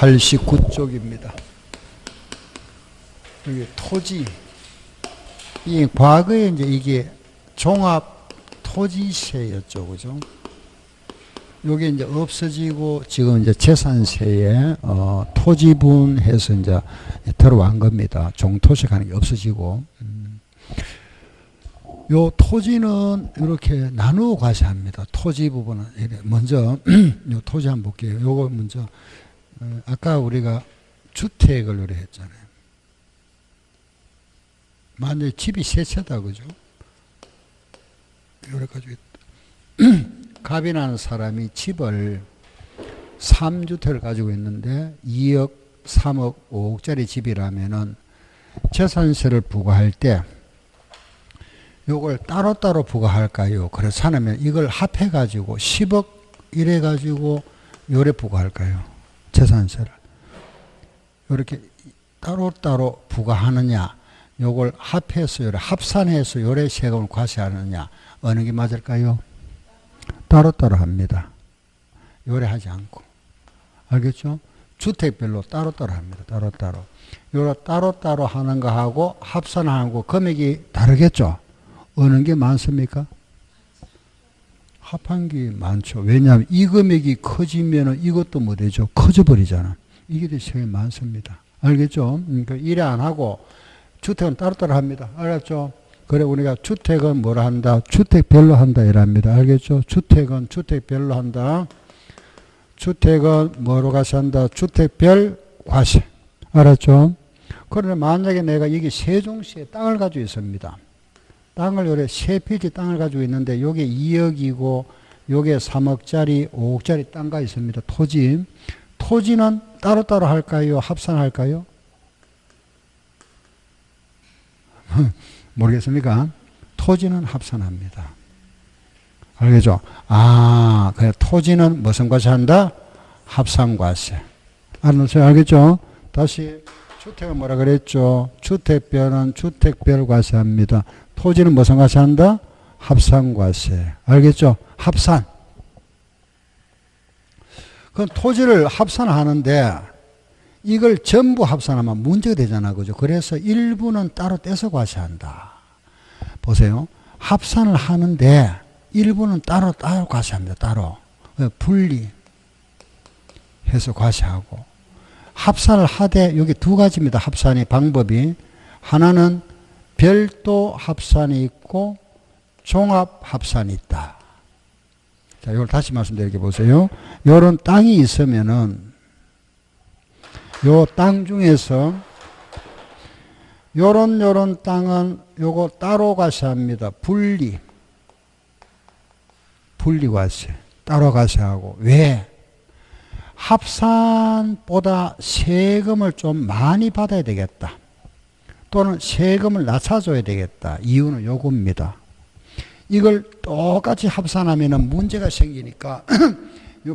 189쪽입니다. 여기 토지. 이 과거에 이제 이게 종합 토지세였죠. 그죠? 요게 이제 없어지고 지금 이제 재산세에 토지분해서 이제 들어간 겁니다. 종토식 하는 게 없어지고. 요 토지는 이렇게 나누어 과세합니다. 토지 부분은. 먼저 요 토지 한번 볼게요. 요거 먼저 아까 우리가 주택을 노래 했잖아요. 만약에 집이 세 채다 그죠? 요래 가지고 갑이 나는 사람이 집을 3주택을 가지고 있는데 2억, 3억, 5억짜리 집이라면은 재산세를 부과할 때 요걸 따로따로 부과할까요? 그렇지 않으면 이걸 합해가지고 10억 이래가지고 요래 부과할까요? 재산세를. 요렇게 따로따로 부과하느냐, 요걸 합해서 요래 합산해서 요래 세금을 과세하느냐, 어느 게 맞을까요? 따로따로 합니다. 요래 하지 않고. 알겠죠? 주택별로 따로따로 합니다. 따로따로. 요래 따로따로 하는 거하고 합산하는 거 금액이 다르겠죠? 어느 게 많습니까? 합한 게 많죠. 왜냐하면 이 금액이 커지면은 이것도 뭐 되죠? 커져버리잖아. 이게 더 세금이 많습니다. 알겠죠? 그러니까 이래 안 하고 주택은 따로따로 합니다. 알았죠? 그래 우리가 주택은 뭐라 한다? 주택별로 한다 이랍니다. 알겠죠? 주택은 주택별로 한다. 주택은 뭐로 과세한다? 주택별 과세. 알았죠? 그러나 만약에 내가 여기 세종시에 땅을 가지고 있습니다. 땅을 요래 세 필지 땅을 가지고 있는데 요게 2억이고 요게 3억짜리 5억짜리 땅가 있습니다. 토지. 토지는 따로따로 할까요? 합산할까요? 모르겠습니까? 토지는 합산합니다. 알겠죠? 아, 그래 토지는 무슨 과세한다? 합산과세. 알겠죠? 다시 주택은 뭐라 그랬죠? 주택별은 주택별 과세합니다. 토지는 무슨 과세한다? 합산과세. 알겠죠? 합산. 그럼 토지를 합산하는데 이걸 전부 합산하면 문제가 되잖아. 그죠? 그래서 일부는 따로 떼서 과세한다. 보세요. 합산을 하는데 일부는 따로 과세합니다. 따로. 분리해서 과세하고. 합산을 하되 여기 두 가지입니다. 합산의 방법이. 하나는 별도 합산이 있고 종합 합산이 있다. 자, 이걸 다시 말씀드릴게 보세요. 요런 땅이 있으면은 요 땅 중에서 요런 땅은 요거 따로 과세합니다. 분리과세. 따로 과세하고. 왜? 합산보다 세금을 좀 많이 받아야 되겠다. 또는 세금을 낮춰줘야 되겠다. 이유는 요겁니다. 이걸 똑같이 합산하면 문제가 생기니까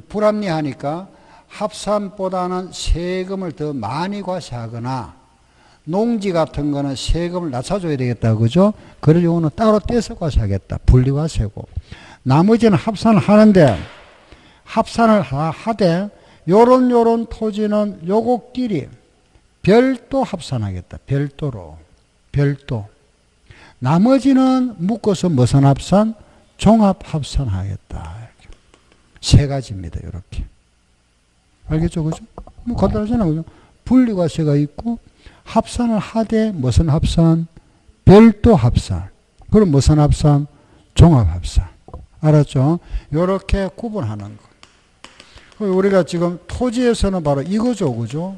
불합리하니까 합산보다는 세금을 더 많이 과세하거나 농지 같은 거는 세금을 낮춰줘야 되겠다. 그죠? 그럴 경우는 따로 떼서 과세하겠다. 분리과세고. 나머지는 합산을 하는데 합산을 하되 요런 토지는 요것끼리 별도 합산하겠다. 별도로. 별도. 나머지는 묶어서 무슨 합산? 종합 합산하겠다. 세 가지입니다. 이렇게. 알겠죠? 그죠? 뭐 간단하잖아요. 그죠? 분리과세가 있고 합산을 하되 무슨 합산? 별도 합산. 그럼 무슨 합산? 종합 합산. 알았죠? 이렇게 구분하는 거. 우리가 지금 토지에서는 바로 이거죠. 그죠?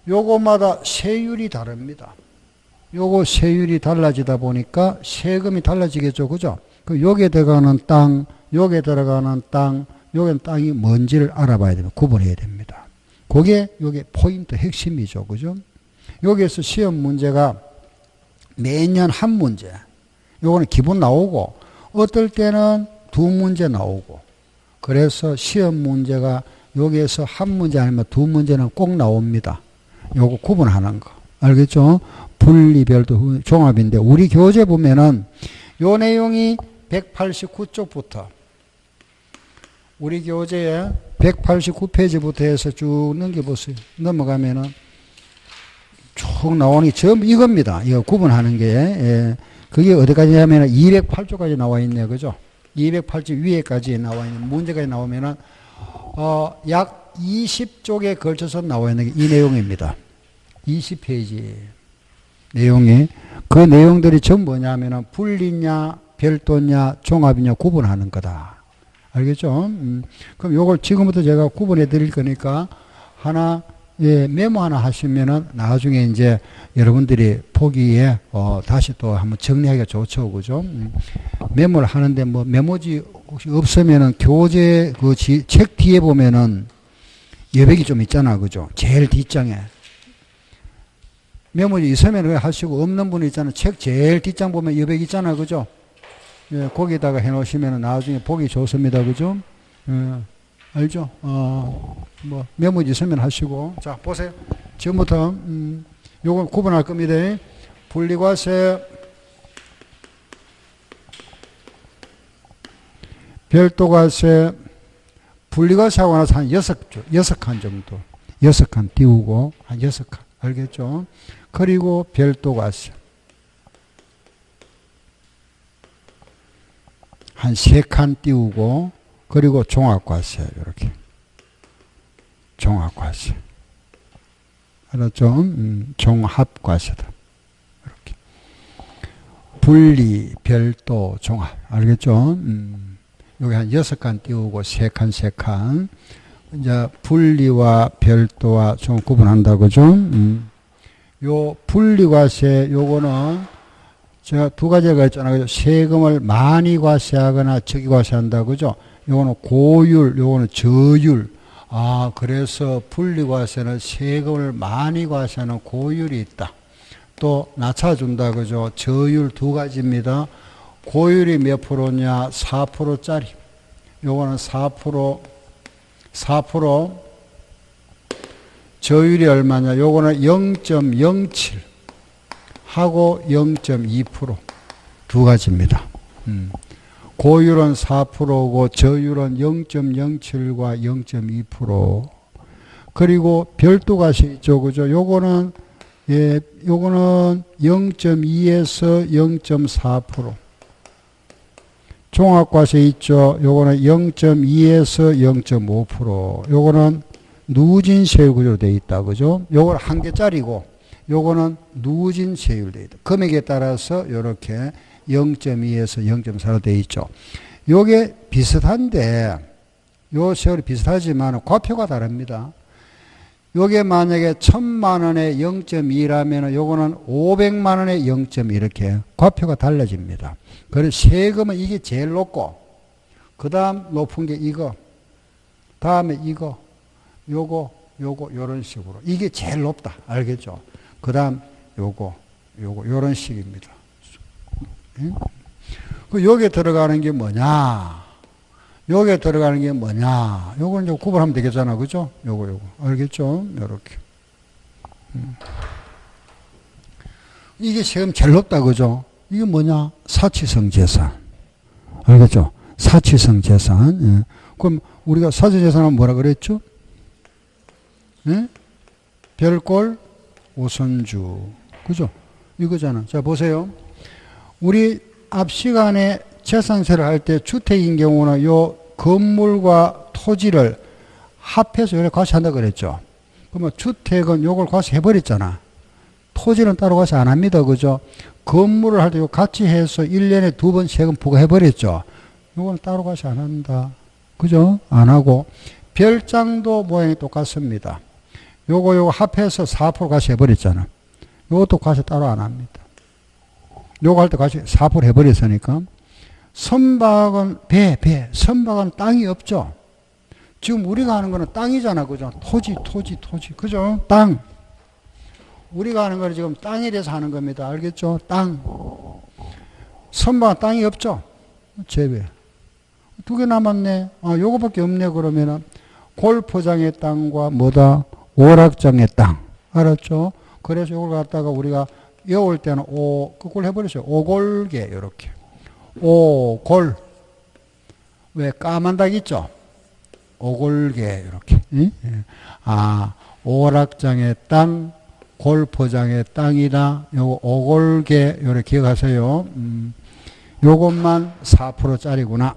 요거마다 세율이 다릅니다. 요거 세율이 달라지다 보니까 세금이 달라지겠죠. 그죠? 여기에 들어가는 땅, 여기에 들어가는 땅, 여기는 땅이 뭔지를 알아봐야 됩니다. 구분해야 됩니다. 그게 요게 포인트 핵심이죠. 그죠? 여기에서 시험 문제가 매년 한 문제. 요거는 기본 나오고 어떨 때는 두 문제 나오고 그래서 시험 문제가 여기에서 한 문제 아니면 두 문제는 꼭 나옵니다. 요거 구분하는 거. 알겠죠? 분리별도 종합인데 우리 교재 보면은 요 내용이 189쪽부터 우리 교재에 189페이지부터 해서 쭉 넘겨보세요. 넘어가면은 쭉 나오니 전부 이겁니다. 이거 구분하는 게. 예. 그게 어디까지 하면은 208조까지 나와 있네요. 그죠? 208조 위에까지 나와 있는 문제까지 나오면은, 약 20쪽에 걸쳐서 나와 있는 게 이 내용입니다. 20페이지 내용이. 그 내용들이 전부 뭐냐면은 분리냐, 별도냐, 종합이냐 구분하는 거다. 알겠죠? 그럼 요걸 지금부터 제가 구분해 드릴 거니까 하나, 예, 메모 하나 하시면은 나중에 이제 여러분들이 보기에 다시 또 한번 정리하기가 좋죠. 그죠? 메모를 하는데 뭐 메모지 혹시 없으면은 교재 그 책 뒤에 보면은 여백이 좀 있잖아. 그죠? 제일 뒷장에. 메모지 있으면 그냥 하시고 없는 분이 있잖아. 책 제일 뒷장 보면 여백 있잖아. 그죠? 예, 거기다가 해 놓으시면은 나중에 보기 좋습니다. 그죠? 예. 알죠? 뭐, 메모지 있으면 하시고. 자, 보세요. 지금부터, 요걸 구분할 겁니다. 분리과세, 별도과세, 분리과세하고 나서 한 6칸 정도. 6칸 띄우고, 한 6칸. 알겠죠? 그리고 별도과세. 한 3칸 띄우고, 그리고 종합과세, 이렇게. 종합과세. 알았죠? 종합과세다. 이렇게. 분리, 별도, 종합. 알겠죠? 여기 한 6칸 띄우고, 3칸, 3칸. 이제 분리와 별도와 좀 구분한다. 그죠? 요 분리과세, 요거는 제가 두 가지가 있잖아요. 세금을 많이 과세하거나 적게 과세한다. 그죠? 요거는 고율, 요거는 저율. 그래서 분리과세는 세금을 많이 과세하는 고율이 있다. 또 낮춰준다. 그죠? 저율 두 가지입니다. 고율이 몇 프로냐? 4%짜리. 요거는 4%. 저율이 얼마냐? 요거는 0.07 하고 0.2% 두 가지입니다. 고율은 4%고 저율은 0.07과 0.2%. 그리고 별도과세 있죠. 그죠? 요거는, 예, 요거는 0.2에서 0.4%. 종합과세 있죠. 요거는 0.2에서 0.5%. 요거는 누진세율 구조로 되어 있다. 그죠? 요거는 한 개짜리고, 요거는 누진세율 되어 있다. 금액에 따라서 요렇게 0.2에서 0.4로 되어 있죠. 요게 비슷한데, 요 세율이 비슷하지만 과표가 다릅니다. 요게 만약에 1000만원에 0.2라면 요거는 500만원에 0.2 이렇게 과표가 달라집니다. 그래서 세금은 이게 제일 높고, 그 다음 높은 게 이거, 다음에 이거, 요거, 요런 식으로. 이게 제일 높다. 알겠죠? 그 다음 요거, 요런 식입니다. 그 여기에 들어가는 게 뭐냐? 여기에 들어가는 게 뭐냐? 요걸 이제 구분하면 되겠잖아. 그죠? 요거. 알겠죠? 요렇게. 이게 세금 제일 높다. 그죠? 이게 뭐냐? 사치성 재산. 알겠죠? 사치성 재산. 예. 그럼 우리가 사치재산은 뭐라 그랬죠? 예? 별꼴 오선주. 그죠? 이거잖아. 자, 보세요. 우리 앞 시간에 재산세를 할 때 주택인 경우는 요 건물과 토지를 합해서 요래 과세한다 그랬죠. 그러면 주택은 요걸 과세해버렸잖아. 토지는 따로 과세 안 합니다. 그죠? 건물을 할 때 요 같이 해서 1년에 2번 세금 부과해버렸죠. 요건 따로 과세 안 한다. 그죠? 안 하고. 별장도 모양이 똑같습니다. 요거 합해서 4% 과세해버렸잖아. 요것도 과세 따로 안 합니다. 요거 할 때 과세 4% 해버렸으니까. 선박은 선박은 땅이 없죠. 지금 우리가 하는 거는 땅이잖아. 그죠? 토지. 그죠? 땅. 우리가 하는 거는 지금 땅에 대해서 하는 겁니다. 알겠죠? 땅. 선박은 땅이 없죠? 제외. 2개 남았네. 요거밖에 없네. 그러면은 골프장의 땅과 뭐다? 오락장의 땅. 알았죠? 그래서 요걸 갖다가 우리가 여올 때는 거꾸로 해버렸어요. 오골개, 요렇게. 오골. 왜? 까만 닭 있죠? 오골계 이렇게. 예? 아, 오락장의 땅, 골프장의 땅이다. 요거 오골계 요렇게 기억하세요. 요것만 4%짜리구나.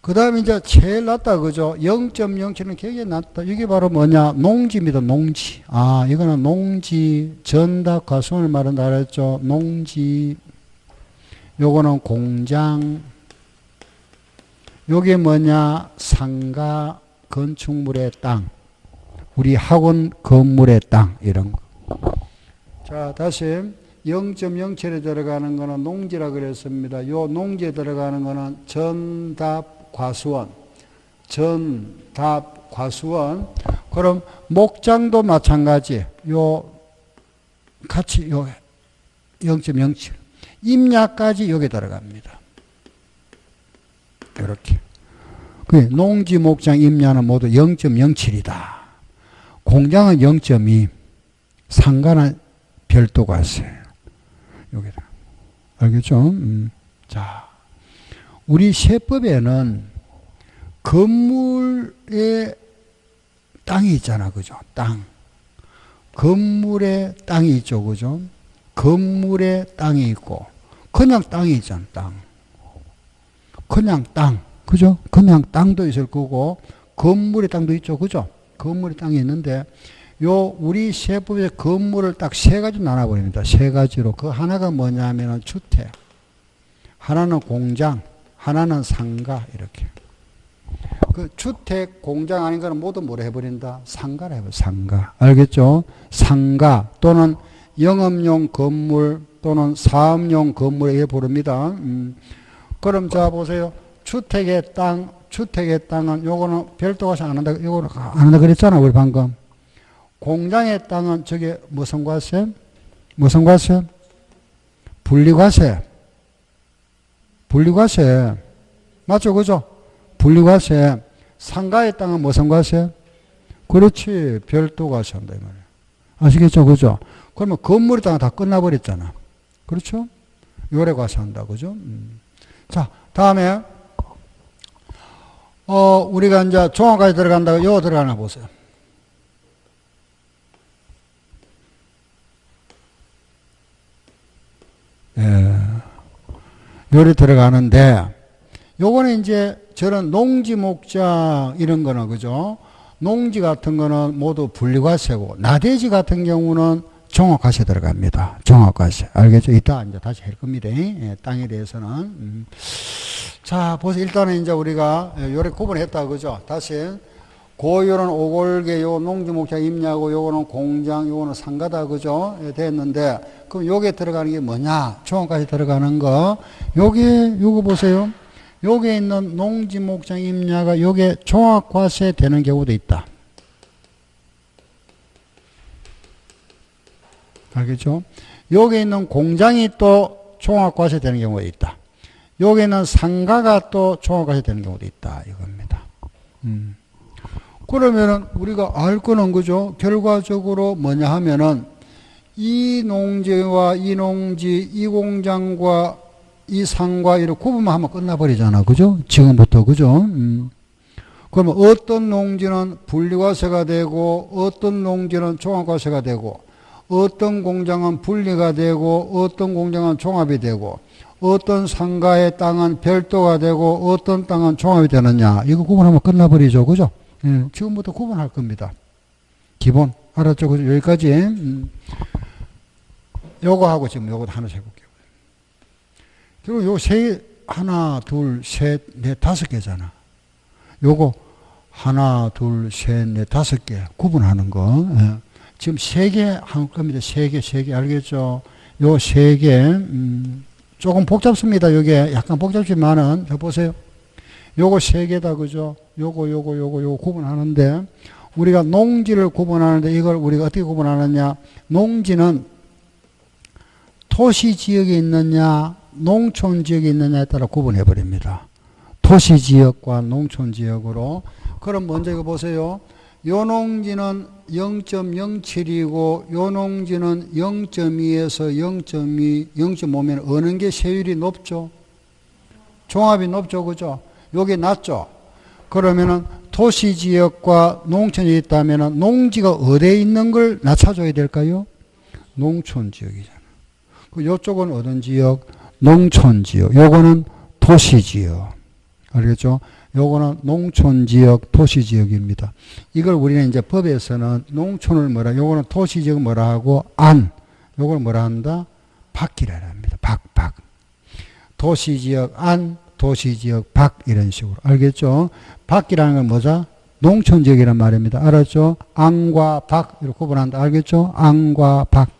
그 다음에 이제 제일 낮다, 그죠? 0.07은 굉장히 낮다. 이게 바로 뭐냐? 농지입니다, 농지. 아, 이거는 농지, 전답 과수원을 말한다 그랬죠? 농지. 요거는 공장. 요게 뭐냐? 상가, 건축물의 땅. 우리 학원 건물의 땅, 이런 거. 자, 다시. 0.07에 들어가는 거는 농지라 그랬습니다. 요 농지에 들어가는 거는 전답 과수원. 전답 과수원. 그럼 목장도 마찬가지. 요 같이 요 0.07. 임야까지 여기 들어갑니다. 이렇게. 그 농지, 목장, 임야는 모두 0.07이다. 공장은 0.2. 상가는 별도 과세. 여기다. 알겠죠? 자, 우리 세법에는 건물의 땅이 있잖아. 그죠? 땅. 건물의 땅이 있죠. 그죠? 건물의 땅이 있고, 그냥 땅이 있잖아. 땅. 그냥 땅. 그죠? 그냥 땅도 있을 거고, 건물의 땅도 있죠. 그죠? 건물의 땅이 있는데, 우리 세법의 건물을 딱 세 가지 나눠버립니다. 세 가지로. 그 하나가 뭐냐면은 주택, 하나는 공장, 하나는 상가, 이렇게. 그 주택, 공장 아닌 거는 모두 뭐라 해버린다? 상가라 해버려, 상가. 알겠죠? 상가 또는 영업용 건물 또는 사업용 건물에 부릅니다. 그럼 자, 보세요. 주택의 땅은 요거는 별도가서 안 한다, 요거는 안 한다 그랬잖아, 우리 방금. 공장의 땅은 저게 무슨 과세? 무슨 과세? 분리과세. 분리과세. 맞죠? 그죠? 분리과세. 상가의 땅은 무슨 과세? 그렇지. 별도 과세 한다, 이 말이야. 아시겠죠? 그죠? 그러면 건물의 땅은 다 끝나버렸잖아. 그렇죠? 요래 과세 한다. 그죠? 자, 다음에, 우리가 이제 종합까지 들어간다고 요 들어가나 보세요. 예, 요리 들어가는데, 요거는 이제 저런 농지 목장 이런 거는, 그죠? 농지 같은 거는 모두 분리과세고, 나대지 같은 경우는 종합과세 들어갑니다. 종합과세. 알겠죠? 이따 이제 다시 할 겁니다. 예, 땅에 대해서는. 자, 보세요. 일단은 이제 우리가 요래 구분했다. 그죠? 다시. 요런 오골계, 요 농지 목장 임야고, 요거는 공장, 요거는 상가다. 그죠? 예, 됐는데, 그럼 요게 들어가는 게 뭐냐? 종합까지 들어가는 거. 요거 보세요. 요게 있는 농지 목장 임야가 요게 종합과세 되는 경우도 있다. 알겠죠? 요게 있는 공장이 또 종합과세 되는 경우가 있다. 요게 있는 상가가 또 종합과세 되는 경우도 있다. 이겁니다. 그러면은 우리가 알 거는, 그죠? 결과적으로 뭐냐 하면은 이 농지와 이 농지, 이 공장과 이 상과 이렇게 구분만 하면 끝나버리잖아. 그죠? 지금부터. 그죠? 그러면 어떤 농지는 분리과세가 되고, 어떤 농지는 종합과세가 되고, 어떤 공장은 분리가 되고, 어떤 공장은 종합이 되고, 어떤 상가의 땅은 별도가 되고, 어떤 땅은 종합이 되느냐. 이거 구분하면 끝나버리죠. 그죠? 예, 지금부터 구분할 겁니다. 기본. 알았죠? 그죠? 여기까지. 요거 하고 지금 요거 하나씩 해볼게요. 그리고 요 하나, 둘, 셋, 넷, 다섯 개잖아. 요거 하나, 둘, 셋, 넷, 다섯 개 구분하는 거. 예. 지금 세 개 할 겁니다. 세 개. 알겠죠? 요 세 개. 조금 복잡습니다. 요게 약간 복잡지만은, 저 보세요. 요거 세 개다. 그죠? 요거 구분하는데, 우리가 농지를 구분하는데 이걸 우리가 어떻게 구분하느냐? 농지는 도시 지역에 있느냐, 농촌 지역에 있느냐에 따라 구분해 버립니다. 도시 지역과 농촌 지역으로. 그럼 먼저 이거 보세요. 요 농지는 0.07이고 요 농지는 0.2에서 0.2, 0.5면 어느 게 세율이 높죠? 종합이 높죠. 그죠? 요게 낮죠? 그러면은 도시지역과 농촌이 있다면은 농지가 어디에 있는 걸 낮춰줘야 될까요? 농촌지역이잖아. 이쪽은 어떤 지역? 농촌지역. 요거는 도시지역. 알겠죠? 요거는 농촌지역, 도시지역입니다. 이걸 우리는 이제 법에서는 농촌을 뭐라, 요거는 도시지역 뭐라 하고, 요걸 뭐라 한다? 밖이라 합니다. 밖. 도시지역 안, 도시지역 밖, 이런 식으로. 알겠죠? 밖이라는 건 뭐죠? 농촌지역이란 말입니다. 알았죠? 안과 밖, 이렇게 구분한다. 알겠죠? 안과 밖.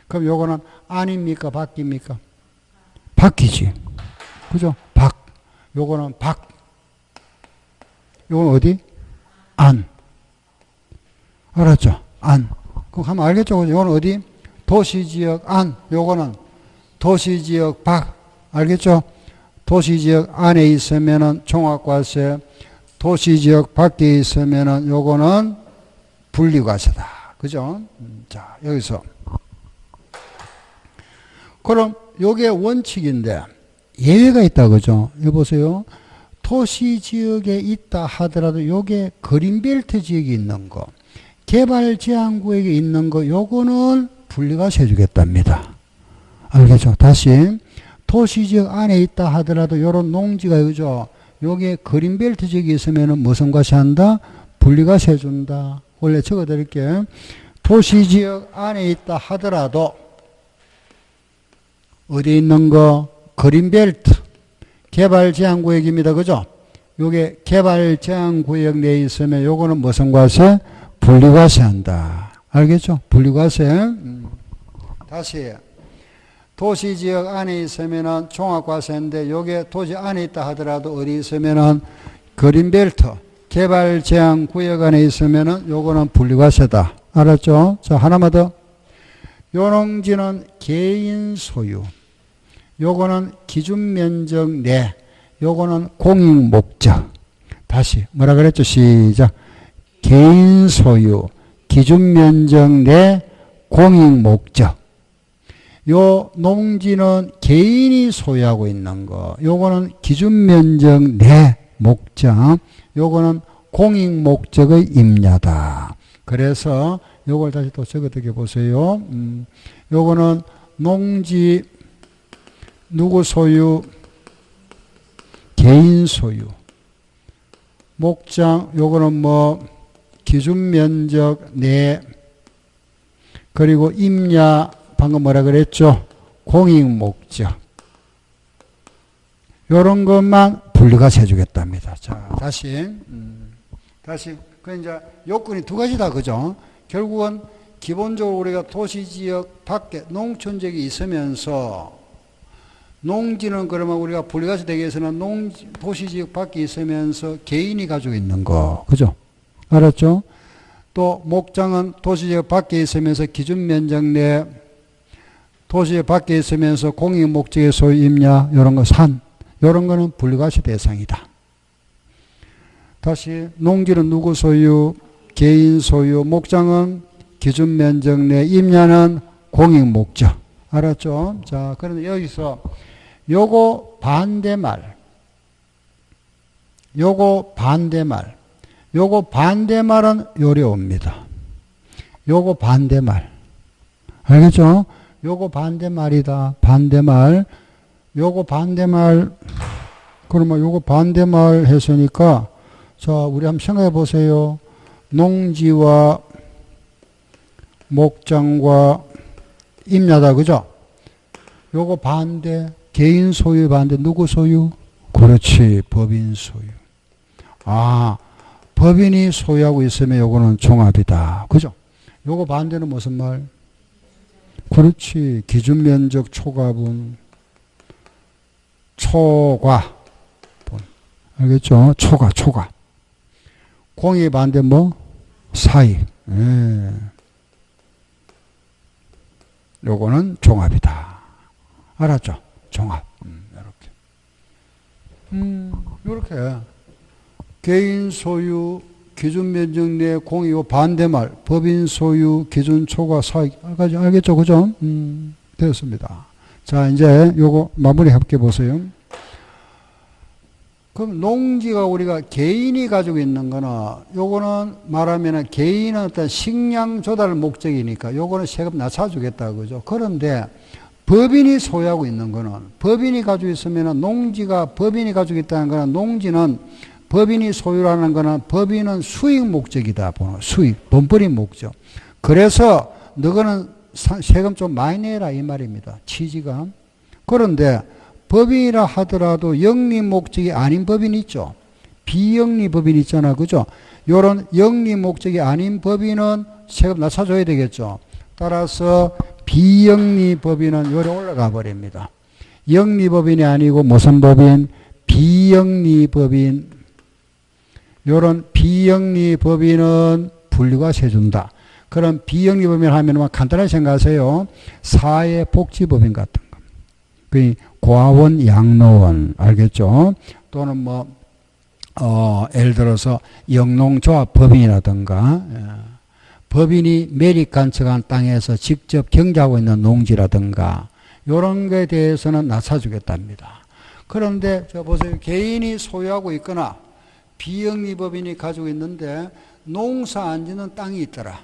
그럼 요거는 안입니까? 밖입니까? 밖이지. 그죠? 밖. 요거는 밖. 요건 어디? 안. 알았죠? 안. 그럼 하면 알겠죠? 요건 어디? 도시지역 안. 요거는 도시지역 밖. 알겠죠? 도시지역 안에 있으면은 종합과세, 도시지역 밖에 있으면은 요거는 분리과세다. 그죠? 자, 여기서. 그럼 요게 원칙인데 예외가 있다. 그죠? 여기 보세요. 도시지역에 있다 하더라도 요게 그린벨트 지역이 있는 거, 개발제한구역에 있는 거, 요거는 분리과세 해주겠답니다. 알겠죠? 다시. 도시지역 안에 있다 하더라도 요런 농지가, 그죠? 요게 그린벨트 지역이 있으면은 무슨 과세 한다? 분리과세 해준다. 원래 적어 드릴게요. 도시지역 안에 있다 하더라도 어디 있는 거? 그린벨트. 개발제한구역입니다. 그죠? 요게 개발제한구역 내에 있으면 요거는 무슨 과세? 분리과세 한다. 알겠죠? 분리과세. 다시. 도시지역 안에 있으면은 종합과세인데 요게 도시 안에 있다 하더라도 어디 있으면은 그린벨트, 개발제한구역 안에 있으면은 요거는 분리과세다. 알았죠? 자, 하나만 더. 요 농지는 개인 소유. 요거는 기준면적 내. 요거는 공익목적. 다시 뭐라 그랬죠? 시작. 개인 소유, 기준면적 내, 공익목적. 요 농지는 개인이 소유하고 있는 거. 요거는 기준면적 내 목적. 요거는 공익목적의 임야다. 그래서 요걸 다시 또 적어드려 보세요. 요거는 농지 누구 소유? 개인 소유. 목장 요거는 뭐 기준면적 내, 그리고 임야 방금 뭐라 그랬죠? 공익목적. 요런 것만 분리과세 해주겠답니다. 자, 다시. 그 이제 요건이 두 가지다. 그죠? 결국은 기본적으로 우리가 도시지역 밖에 농촌지역이 있으면서 농지는 그러면 우리가 분리과세 되기 위해서는 도시지역 밖에 있으면서 개인이 가지고 있는 거. 그죠? 알았죠? 또 목장은 도시지역 밖에 있으면서 기준면적 내, 도시지역 밖에 있으면서 공익목적의 소유 임야, 요런 거 산, 요런 거는 분리과세 대상이다. 다시 농지는 누구 소유? 개인 소유. 목장은 기준면적 내, 임야는 공익목적. 알았죠? 자, 그런데 여기서 요거 반대말. 요거 반대말은 요래 옵니다. 요거 반대말. 알겠죠? 요거 반대말이다. 반대말. 요거 반대말. 그러면 요거 반대말 했으니까, 자, 우리 한번 생각해 보세요. 농지와 목장과 임야다. 그죠? 요거 반대. 개인 소유 반대. 누구 소유? 그렇지. 법인 소유. 아, 법인이 소유하고 있으면 요거는 종합이다. 그죠? 요거 반대는 무슨 말? 그렇지. 기준면적 초과분. 초과. 알겠죠? 초과. 공익 반대 뭐? 사익. 예. 요거는 종합이다. 알았죠? 종합. 요렇게. 개인 소유, 기준 면적 내 공익, 요 반대말, 법인 소유, 기준 초과 사익. 알겠죠? 그죠? 되었습니다. 자, 이제 요거 마무리 해볼게 보세요. 그럼 농지가 우리가 개인이 가지고 있는 거는 요거는 말하면은 개인은 어떤 식량 조달 목적이니까 요거는 세금 낮춰주겠다 그죠. 그런데 법인이 소유하고 있는 거는 법인이 가지고 있으면은 농지가 법인이 가지고 있다는 거는 농지는 법인이 소유라는 거는 법인은 수익 목적이다. 수익, 돈벌이 목적. 그래서 너거는 세금 좀 많이 내라 이 말입니다. 취지가. 그런데 법인이라 하더라도 영리 목적이 아닌 법인 있죠. 비영리 법인 있잖아. 그죠? 요런 영리 목적이 아닌 법인은 세금 낮춰줘야 되겠죠. 따라서 비영리 법인은 요래 올라가 버립니다. 영리 법인이 아니고 무슨 법인? 비영리 법인. 요런 비영리 법인은 분류과세 준다. 그럼 비영리 법인 하면 간단하게 생각하세요. 사회복지법인 같은 거. 그 고아원, 양로원 알겠죠? 또는 예를 들어서 영농조합 법인이라든가 법인이 매립 간척한 땅에서 직접 경작하고 있는 농지라든가 이런 것에 대해서는 낮춰주겠답니다. 그런데 저 보세요. 개인이 소유하고 있거나 비영리 법인이 가지고 있는데 농사 안 짓는 땅이 있더라.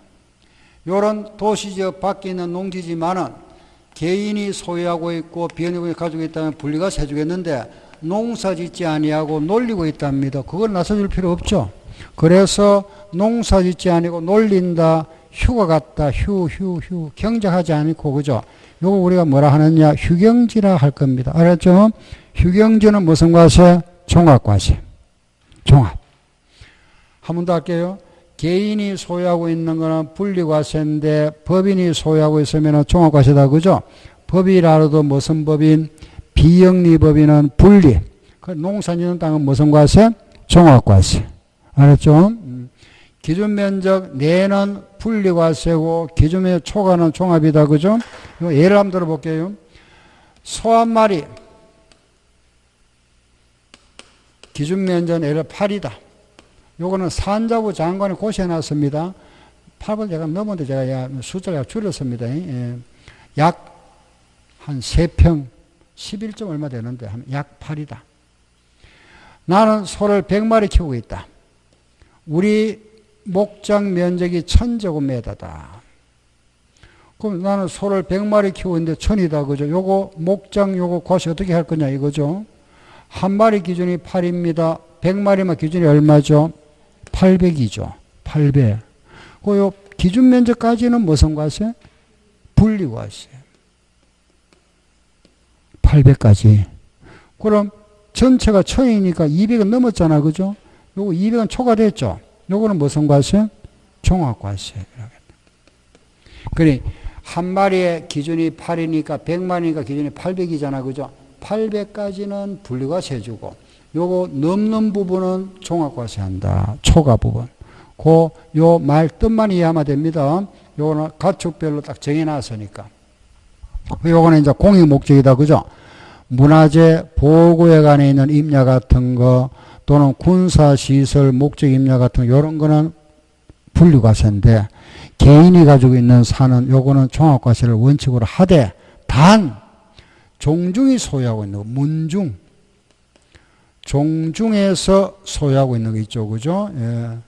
이런 도시지역 밖에 있는 농지지만은 개인이 소유하고 있고 비영리 법인이 가지고 있다면 분리가 세주겠는데 농사 짓지 아니하고 놀리고 있답니다. 그걸 나서줄 필요 없죠. 그래서 농사 짓지 아니고 놀린다, 휴가 갔다, 휴, 경작하지 않고, 그죠? 요거 우리가 뭐라 하느냐, 휴경지라 할 겁니다. 알았죠? 휴경지는 무슨 과세? 종합과세. 종합. 한 번 더 할게요. 개인이 소유하고 있는 거는 분리과세인데 법인이 소유하고 있으면 종합과세다. 그죠? 법이라도 무슨 법인? 비영리 법인은 분리. 농사짓는 땅은 무슨 과세? 종합과세. 알았죠? 기준면적 내는 분리과세고 기준면적 초과는 종합이다. 그죠? 예를 한번 들어볼게요. 소 한 마리 기준면적 예를 8이다. 요거는 산자부 장관이 고시해놨습니다. 8번 제가 넘었는데 제가 숫자를 줄였습니다. 약 한 3평 11점 얼마 되는데 약 8이다. 나는 소를 100마리 키우고 있다. 우리 목장 면적이 1000제곱미터다. 그럼 나는 소를 100마리 키우고 있는데 1000이다. 그죠? 요거 목장 요거 과세 어떻게 할 거냐 이거죠. 한 마리 기준이 8입니다. 100마리만 기준이 얼마죠? 800이죠. 800. 그 요 기준 면적까지는 무슨 과세? 분리과세. 800까지. 그럼 전체가 1000이니까 200은 넘었잖아. 그죠? 요거 200은 초과됐죠. 요거는 무슨 과세? 종합과세. 그래, 한 마리의 기준이 8이니까 100마리니까 기준이 800이잖아. 그죠? 800까지는 분리과세 주고 요거 넘는 부분은 종합과세 한다. 초과 부분. 요 말 뜻만 이해하면 됩니다. 요거는 가축별로 딱 정해놨으니까. 요거는 이제 공익 목적이다. 그죠? 문화재 보호구역 안에 있는 임야 같은 거 또는 군사시설 목적 임야 같은 거 요런 거는 분리과세인데 개인이 가지고 있는 산은 요거는 종합과세를 원칙으로 하되 단 종중이 소유하고 있는 거 문중 종중에서 소유하고 있는 거 있죠. 그죠? 예.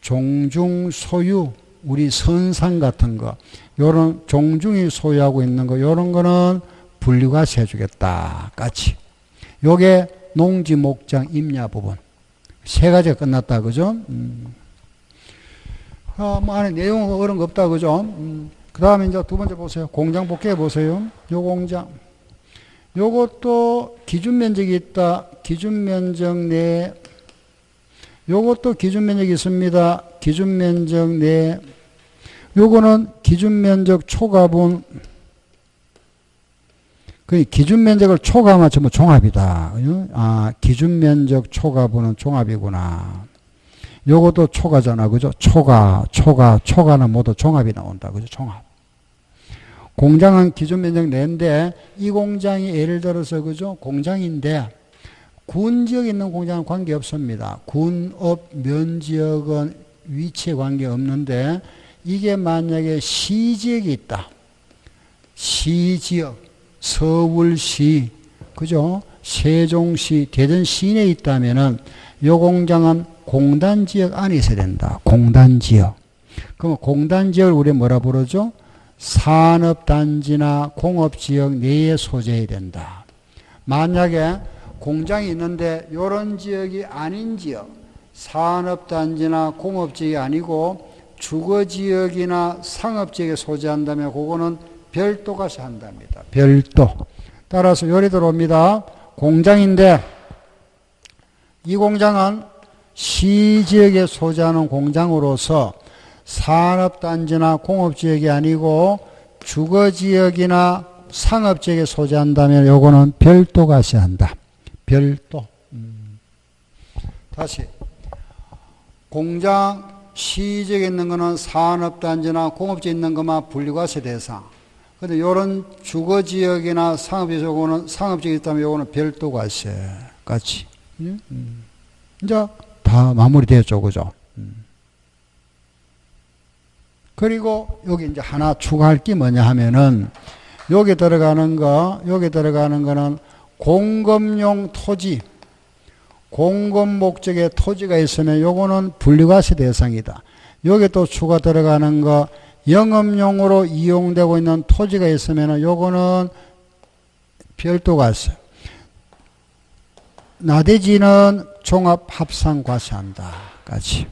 종중 소유 우리 선산 같은 거 요런 종중이 소유하고 있는 거 요런 거는 분리과세 해주겠다. 같이. 요게 농지 목장 임야 부분. 세 가지가 끝났다. 그죠? 뭐 안에 내용 어려운 거 없다. 그죠? 그 다음에 이제 두 번째 보세요. 공장 복귀해 보세요. 요 공장. 요것도 기준 면적이 있다. 기준 면적 내. 요것도 기준 면적이 있습니다. 기준 면적 내. 요거는 기준 면적 초과분. 그 기준 면적을 초과하면 전부 종합이다. 아, 기준 면적 초과분은 종합이구나. 요것도 초과잖아. 그죠? 초과는 모두 종합이 나온다. 그죠? 종합. 공장은 기준 면적 내인데 이 공장이 예를 들어서 그죠? 공장인데 군 지역에 있는 공장은 관계없습니다. 군업 면지역은 위치에 관계없는데 이게 만약에 시지역이 있다. 시지역. 서울시, 그죠? 세종시 대전 시내에 있다면은 요 공장은 공단지역 안에 있어야 된다. 공단지역. 그럼 공단지역을 우리 뭐라 부르죠? 산업단지나 공업지역 내에 소재해야 된다. 만약에 공장이 있는데 이런 지역이 아닌 지역, 산업단지나 공업지역이 아니고 주거지역이나 상업지역에 소재한다면 그거는 별도가세 한답니다. 별도. 따라서 요리 들어옵니다. 공장인데 이 공장은 시지역에 소재하는 공장으로서 산업단지나 공업지역이 아니고 주거지역이나 상업지역에 소재한다면 요거는 별도가세 한다. 별도. 다시. 공장 시지역에 있는 거는 산업단지나 공업지역에 있는 것만 분류가세 대상. 근데 요런 주거지역이나 상업지역 요거는 상업지역에 있다면 요거는 별도가세. 같이. 이제 다 마무리되었죠. 그죠? 그리고 여기 이제 하나 추가할 게 뭐냐 하면은 여기 들어가는 거는 공급용 토지, 공급 목적의 토지가 있으면 요거는 분류가세 대상이다. 여기 또 추가 들어가는 거 영업용으로 이용되고 있는 토지가 있으면 요거는 별도가세. 나대지는 종합합산과세한다. 까지.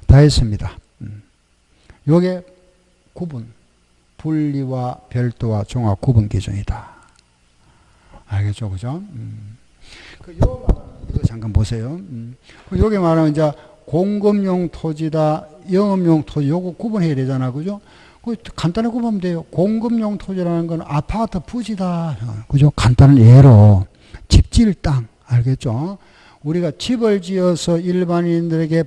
다 했습니다. 요게 구분. 분리와 별도와 종합 구분 기준이다. 알겠죠? 그죠? 이거 잠깐 보세요. 여기 말하면 이제 공급용 토지다, 영업용 토지, 요거 구분해야 되잖아. 그죠? 간단히 구분하면 돼요. 공급용 토지라는 건 아파트 부지다. 그죠? 간단한 예로. 집 지을 땅. 알겠죠? 우리가 집을 지어서 일반인들에게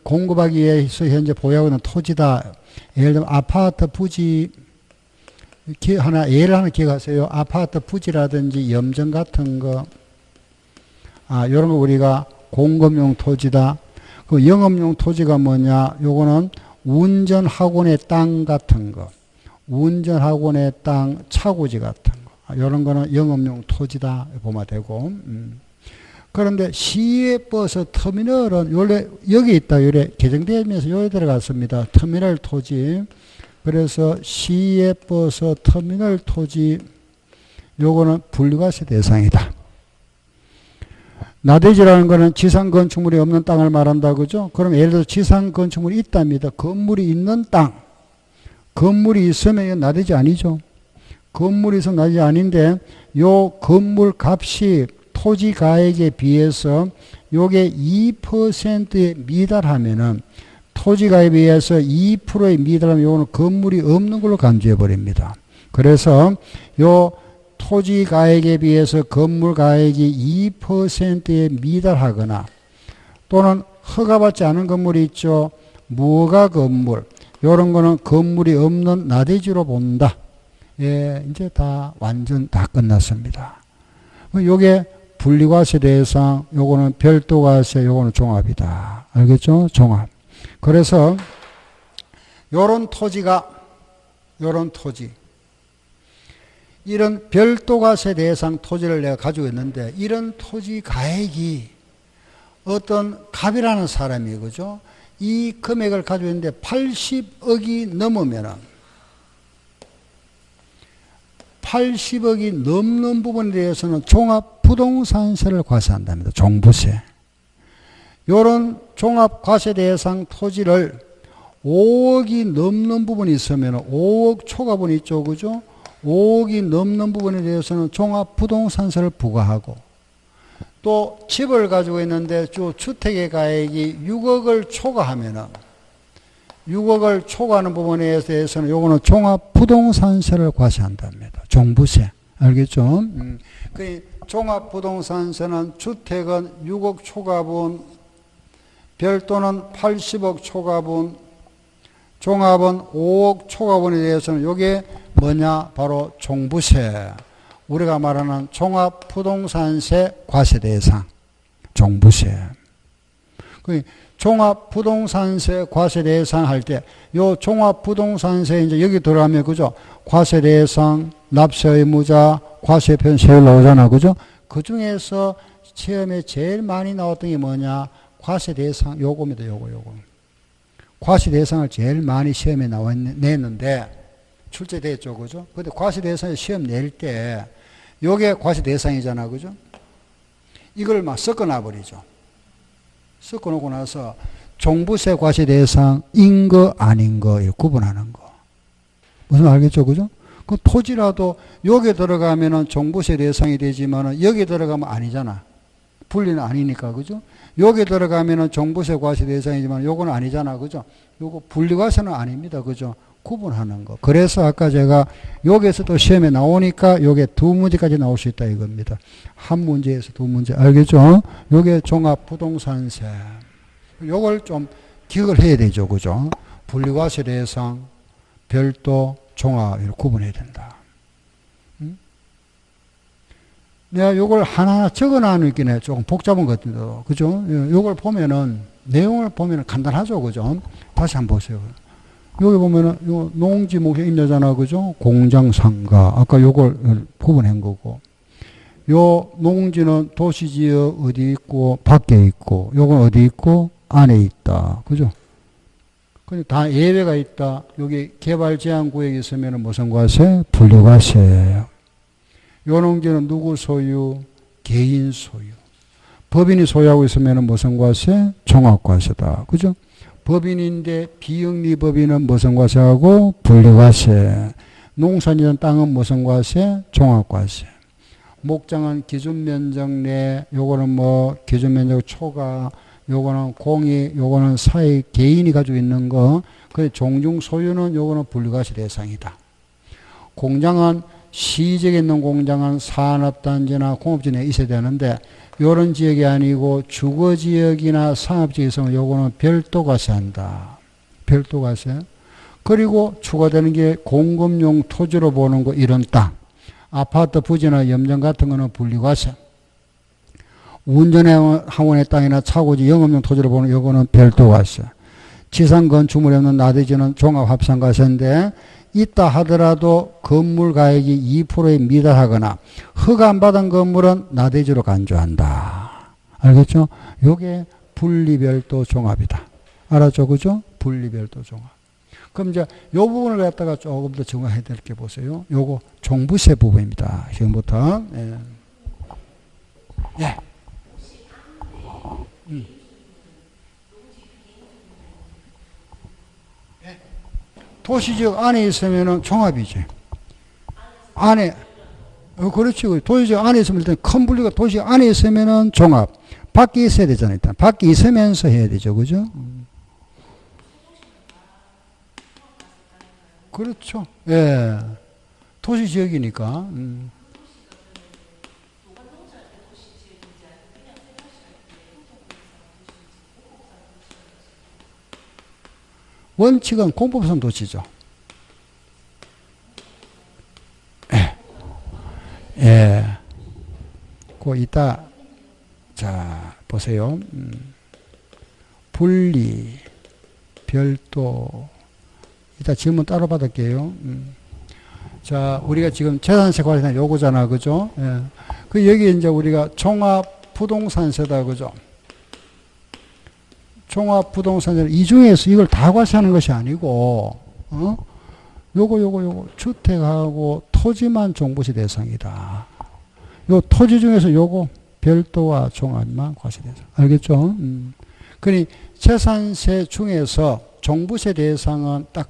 공급하기 위해서 현재 보유하고 있는 토지다. 예를 들면 아파트 부지, 예를 하나 기억하세요. 아파트 부지라든지 염전 같은 거, 요런 거 우리가 공급용 토지다. 그 영업용 토지가 뭐냐? 요거는 운전학원의 땅 같은 거, 운전학원의 땅, 차고지 같은 거. 요런 거는 영업용 토지다. 보면 되고. 그런데 시외버스 터미널은 원래 여기 있다. 요래 개정되면서 여기 들어갔습니다. 터미널 토지. 그래서 시외버스 터미널 토지 요거는 분류가세 대상이다. 나대지라는 거는 지상 건축물이 없는 땅을 말한다. 그죠? 그럼 예를 들어 지상 건축물이 있답니다. 건물이 있는 땅. 건물이 있으면 이건 나대지 아니죠. 건물이 있으면 나대지 아닌데 요 건물 값이 토지 가액에 비해서 요게 2%에 미달하면은 토지 가액에 비해서 2%에 미달하면 요거는 건물이 없는 걸로 간주해 버립니다. 그래서 요 토지 가액에 비해서 건물 가액이 2%에 미달하거나 또는 허가받지 않은 건물이 있죠. 무허가 건물. 요런 거는 건물이 없는 나대지로 본다. 예, 이제 다 완전 다 끝났습니다. 요게 분리과세 대상, 요거는 별도과세, 요거는 종합이다. 알겠죠? 종합. 그래서 요런 토지 이런 별도과세 대상 토지를 내가 가지고 있는데 이런 토지 가액이 어떤 갑이라는 사람이 그죠? 이 금액을 가지고 있는데 80억이 넘으면은 80억이 넘는 부분에 대해서는 종합부동산세를 과세한답니다. 종부세. 이런 종합과세 대상 토지를 5억이 넘는 부분이 있으면 5억 초과분이 있죠. 그죠? 5억이 넘는 부분에 대해서는 종합부동산세를 부과하고 또 집을 가지고 있는데 주택의 가액이 6억을 초과하면은 6억을 초과하는 부분에 대해서는 요거는 종합부동산세를 과세한답니다. 종부세. 알겠죠? 그 종합부동산세는 주택은 6억 초과분, 별도는 80억 초과분, 종합은 5억 초과분에 대해서는 요게 뭐냐? 바로 종부세. 우리가 말하는 종합부동산세 과세 대상. 종부세. 그 종합부동산세 과세 대상 할 때, 요 종합부동산세 이제 여기 들어가면, 그죠? 과세 대상, 납세 의무자, 과세 표현 세율 나오잖아. 그죠? 그 중에서 시험에 제일 많이 나왔던 게 뭐냐? 과세 대상, 요겁니다. 요거. 과세 대상을 제일 많이 시험에 냈는데, 출제됐죠. 그죠? 근데 과세 대상에 시험 낼 때, 요게 과세 대상이잖아. 그죠? 이걸 막 섞어놔버리죠. 섞어놓고 나서 종부세 과세 대상인 거 아닌 거 구분하는 거. 무슨 말 알겠죠? 그죠? 그 토지라도 여기에 들어가면은 종부세 대상이 되지만은 여기에 들어가면 아니잖아. 분리는 아니니까. 그죠? 여기에 들어가면은 종부세 과세 대상이지만 요거는 아니잖아. 그죠? 요거 분리과세는 아닙니다. 그죠? 구분하는 거. 그래서 아까 제가 여기에서 또 시험에 나오니까 요게 두 문제까지 나올 수 있다 이겁니다. 한 문제에서 두 문제. 알겠죠? 요게 종합부동산세. 요걸 좀 기억을 해야 되죠. 그죠? 분리과세 대상, 별도, 종합, 이렇게 구분해야 된다. 내가 요걸 하나하나 적어 놔놓기는 조금 복잡한 것 같은데, 그죠? 요걸 보면은, 내용을 보면은 간단하죠. 그죠? 다시 한번 보세요. 여기 보면은, 요 농지 목적 임야잖아. 그죠? 공장 상가. 아까 요걸 구분한 거고. 요 농지는 도시지역 어디 있고, 밖에 있고, 요건 어디 있고, 안에 있다. 그죠? 근데 다 예외가 있다. 여기 개발 제한 구역이 있으면 무슨 과세? 분리과세예요. 요 농지는 누구 소유? 개인 소유. 법인이 소유하고 있으면 무슨 과세? 종합과세다. 그죠? 법인인데 비영리법인은 무슨 과세하고? 분리과세. 농산이든 땅은 무슨 과세? 종합과세. 목장은 기준면적 내, 요거는 뭐 기준면적 초과, 요거는 공이, 요거는 사회 개인이 가지고 있는 거. 그 종중 소유는 요거는 분리과세 대상이다. 공장은 시지역에 있는 공장은 산업단지나 공업지역에 있어야 되는데 요런 지역이 아니고 주거지역이나 상업지역에 있으면 요거는 별도과세한다. 별도과세. 그리고 추가되는 게 공급용 토지로 보는 거 이런 땅. 아파트 부지나 염전 같은 거는 분리과세. 운전학원의 땅이나 차고지 영업용 토지로 보는 요거는 별도과세. 지상 건축물이 없는 나대지는 종합합산과세인데 있다 하더라도 건물 가액이 2%에 미달하거나 허가 안 받은 건물은 나대지로 간주한다. 알겠죠? 요게 분리별도 종합이다. 알았죠? 그죠? 분리별도 종합. 그럼 이제 요 부분을 갖다가 조금 더 정화해야 될 게 보세요. 요거 종부세 부분입니다. 지금부터. 예. 예. 도시지역 안에 있으면은 종합이지. 안에, 그렇지. 도시지역 안에 있으면 일단 큰 분리가 도시지역 안에 있으면은 종합. 밖에 있어야 되잖아요. 일단. 밖에 있으면서 해야 되죠. 그죠? 그렇죠. 예. 도시지역이니까. 원칙은 공법상 도시죠. 예. 예. 그 이따, 자, 보세요. 분리, 별도, 이따 질문 따로 받을게요. 자, 우리가 지금 재산세 관련한 요거잖아. 그죠? 예. 그 여기 이제 우리가 종합 부동산세다. 그죠? 종합부동산세는 이 중에서 이걸 다 과세하는 것이 아니고, 요거, 주택하고 토지만 종부세 대상이다. 요 토지 중에서 요거 별도와 종합만 과세 대상. 알겠죠? 그러니 재산세 중에서 종부세 대상은 딱,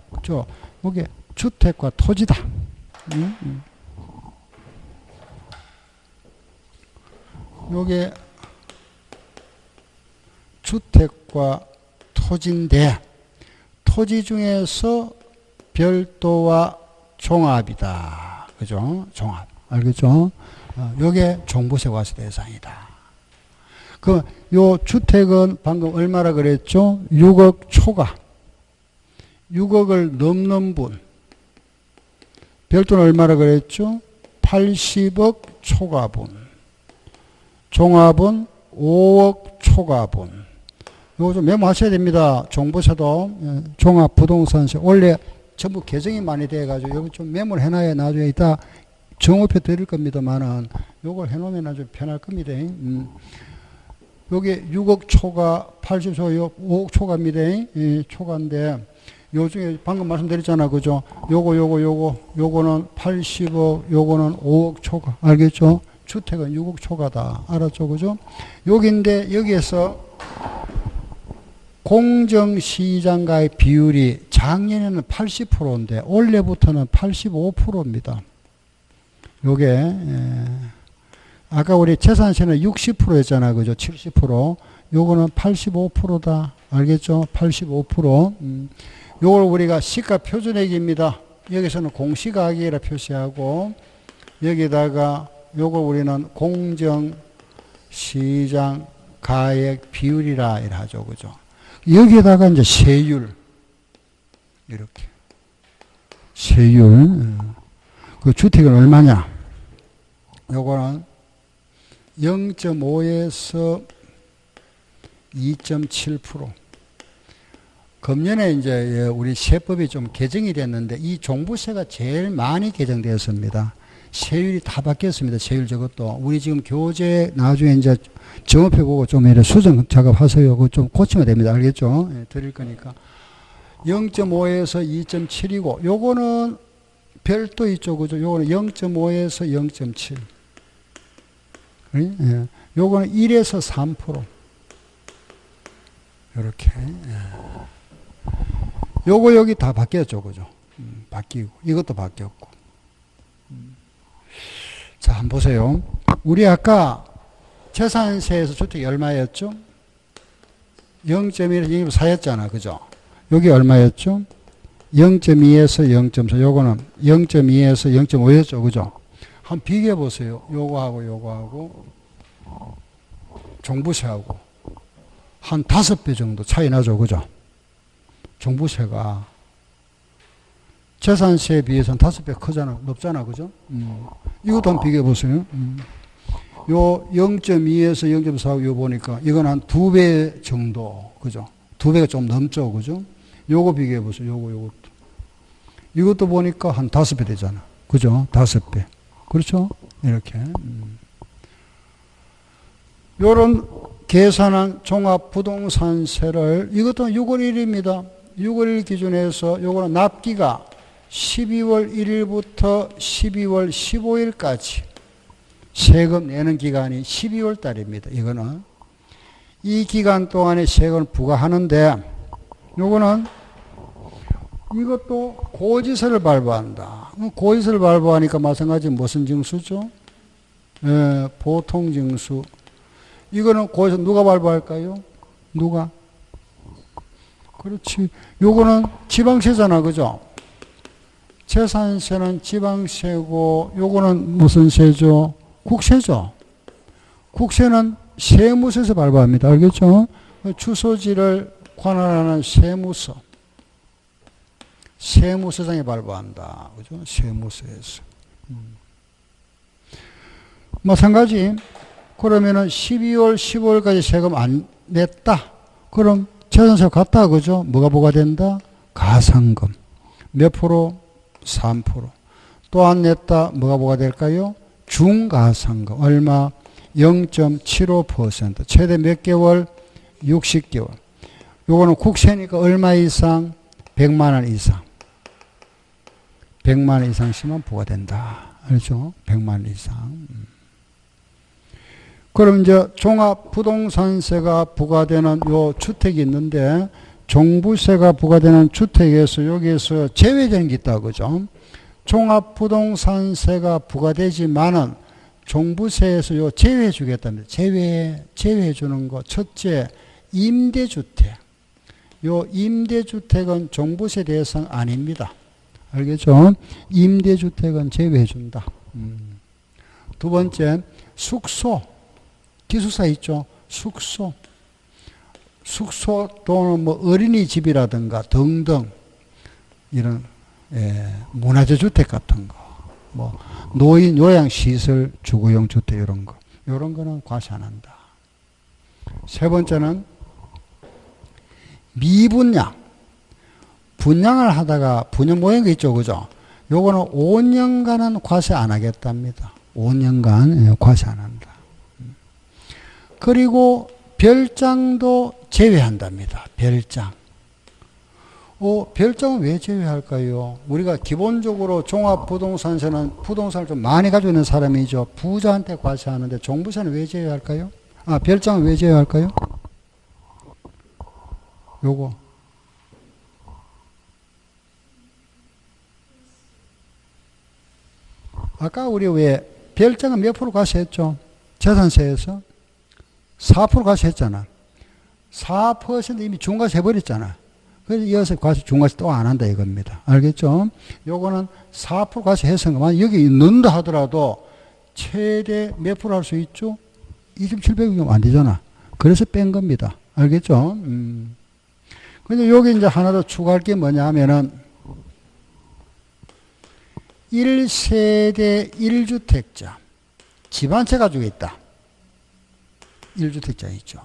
요게 주택과 토지다. 요게 주택과 토지인데 토지 중에서 별도와 종합이다. 그죠? 종합. 알겠죠? 요게 종부세 과세 대상이다. 그, 요 주택은 방금 얼마라 그랬죠? 6억 초과. 6억을 넘는 분. 별도는 얼마라 그랬죠? 80억 초과분. 종합은 5억 초과분. 요거 좀 메모하셔야 됩니다. 종부세도, 종합부동산세. 원래 전부 개정이 많이 돼가지고, 여기 좀 메모를 해놔야 나중에 이따 정업해 드릴 겁니다만은 요걸 해놓으면 아주 편할 겁니다. 요게 6억 초과 80초, 5억 초과입니다. 초과인데 요 중에 방금 말씀드렸잖아. 그죠? 요거는 80억, 요거는 5억 초과. 알겠죠? 주택은 6억 초과다. 알았죠? 그죠? 여기인데 여기에서 공정시장가의 비율이 작년에는 80%인데 올해부터는 85%입니다. 요게 아까 우리 재산세는 60%였잖아. 그죠? 70%. 요거는 85%다. 알겠죠? 85%. 요걸 우리가 시가 표준액입니다. 여기서는 공시가격이라 표시하고 여기다가 요걸 우리는 공정시장 가액 비율이라 하죠. 그죠? 여기에다가 이제 세율. 이렇게. 세율. 그 주택은 얼마냐? 요거는 0.5에서 2.7%. 금년에 이제 우리 세법이 좀 개정이 됐는데 이 종부세가 제일 많이 개정되었습니다. 세율이 다 바뀌었습니다. 세율 저것도. 우리 지금 교재 나중에 이제 정업해보고 좀 이렇게 수정 작업하세요. 그거 좀 고치면 됩니다. 알겠죠? 예, 드릴 거니까. 0.5에서 2.7이고 요거는 별도 있죠. 그죠? 요거는 0.5에서 0.7. 예. 요거는 1에서 3%. 요렇게. 예. 요거 여기 다 바뀌었죠. 그죠? 바뀌고. 이것도 바뀌었고. 자, 한번 보세요. 우리 아까 재산세에서 주택이 얼마였죠? 0.1에서 0.4였잖아. 그죠? 여기 얼마였죠? 0.2에서 0.4. 요거는 0.2에서 0.5였죠. 그죠? 한번 비교해 보세요. 요거하고 종부세하고 한 5배 정도 차이 나죠. 그죠? 종부세가 재산세에 비해서는 5배 크잖아. 높잖아. 그죠? 이것도 한번 비교해 보세요. 요 0.2에서 0.4 요 보니까 이건 한 2배 정도. 그죠? 2배가 좀 넘죠. 그죠? 요거 비교해 보세요. 요것도. 이것도 보니까 한 5배 되잖아. 그죠? 5배. 그렇죠? 이렇게. 요런 계산한 종합부동산세를 이것도 6월 1일입니다. 6월 1일 기준에서 요거는 납기가 12월 1일부터 12월 15일까지 세금 내는 기간이 12월 달입니다. 이거는 이 기간 동안에 세금을 부과하는데 요거는 이것도 고지서를 발부한다. 고지서를 발부하니까 마찬가지 무슨 징수죠? 예, 보통징수. 이거는 고지서 누가 발부할까요? 누가? 그렇지. 요거는 지방세잖아. 그죠? 재산세는 지방세고 요거는 무슨 세죠? 국세죠. 국세는 세무서에서 발부합니다. 알겠죠? 주소지를 관할하는 세무서. 세무서장이 발부한다. 그죠? 세무서에서. 마찬가지. 그러면은 12월, 15일까지 세금 안 냈다. 그럼 재산세 같다. 그죠? 뭐가 부과된다? 가산금. 몇 프로? 3%. 또 안 냈다. 뭐가 부과될까요? 중가산금. 얼마? 0.75%. 최대 몇 개월? 60개월. 요거는 국세니까 얼마 이상? 100만 원 이상. 100만 원 이상씩만 부과된다. 알죠? 100만 원 이상. 그럼 이제 종합부동산세가 부과되는 요 주택이 있는데 종부세가 부과되는 주택에서 여기에서 제외되는 게 있다. 그죠? 종합부동산세가 부과되지만은 종부세에서 요 제외해 주겠답니다. 제외해 주는 거. 첫째, 임대주택. 요 임대주택은 종부세 대상 아닙니다. 알겠죠? 임대주택은 제외해 준다. 두 번째, 숙소. 기숙사 있죠? 숙소 또는 뭐 어린이집이라든가 등등 이런 문화재 주택 같은 거, 뭐 노인 요양시설 주거용 주택 이런 거는 과세 안 한다. 세 번째는 미분양. 분양을 하다가 분양 모양이 있죠, 그죠? 요거는 5년간은 과세 안 하겠답니다. 5년간 과세 안 한다. 그리고 별장도 제외한답니다. 별장. 별장은 왜 제외할까요? 우리가 기본적으로 종합부동산세는 부동산을 좀 많이 가지고 있는 사람이죠. 부자한테 과세하는데 종부세는 왜 제외할까요? 별장은 왜 제외할까요? 요거. 아까 우리 왜 별장은 몇 프로 과세했죠? 재산세에서 4% 과세했잖아. 4% 이미 중과세 해버렸잖아. 그래서 이어서 과세, 중과세 또 안 한다 이겁니다. 알겠죠? 요거는 4% 과세해서 여기 넣는다 하더라도 최대 몇 프로 할 수 있죠? 2,700이면 안 되잖아. 그래서 뺀 겁니다. 알겠죠? 근데 여기 이제 하나 더 추가할 게 뭐냐 하면은 1세대 1주택자. 집 한 채 가지고 있다. 1주택자 있죠.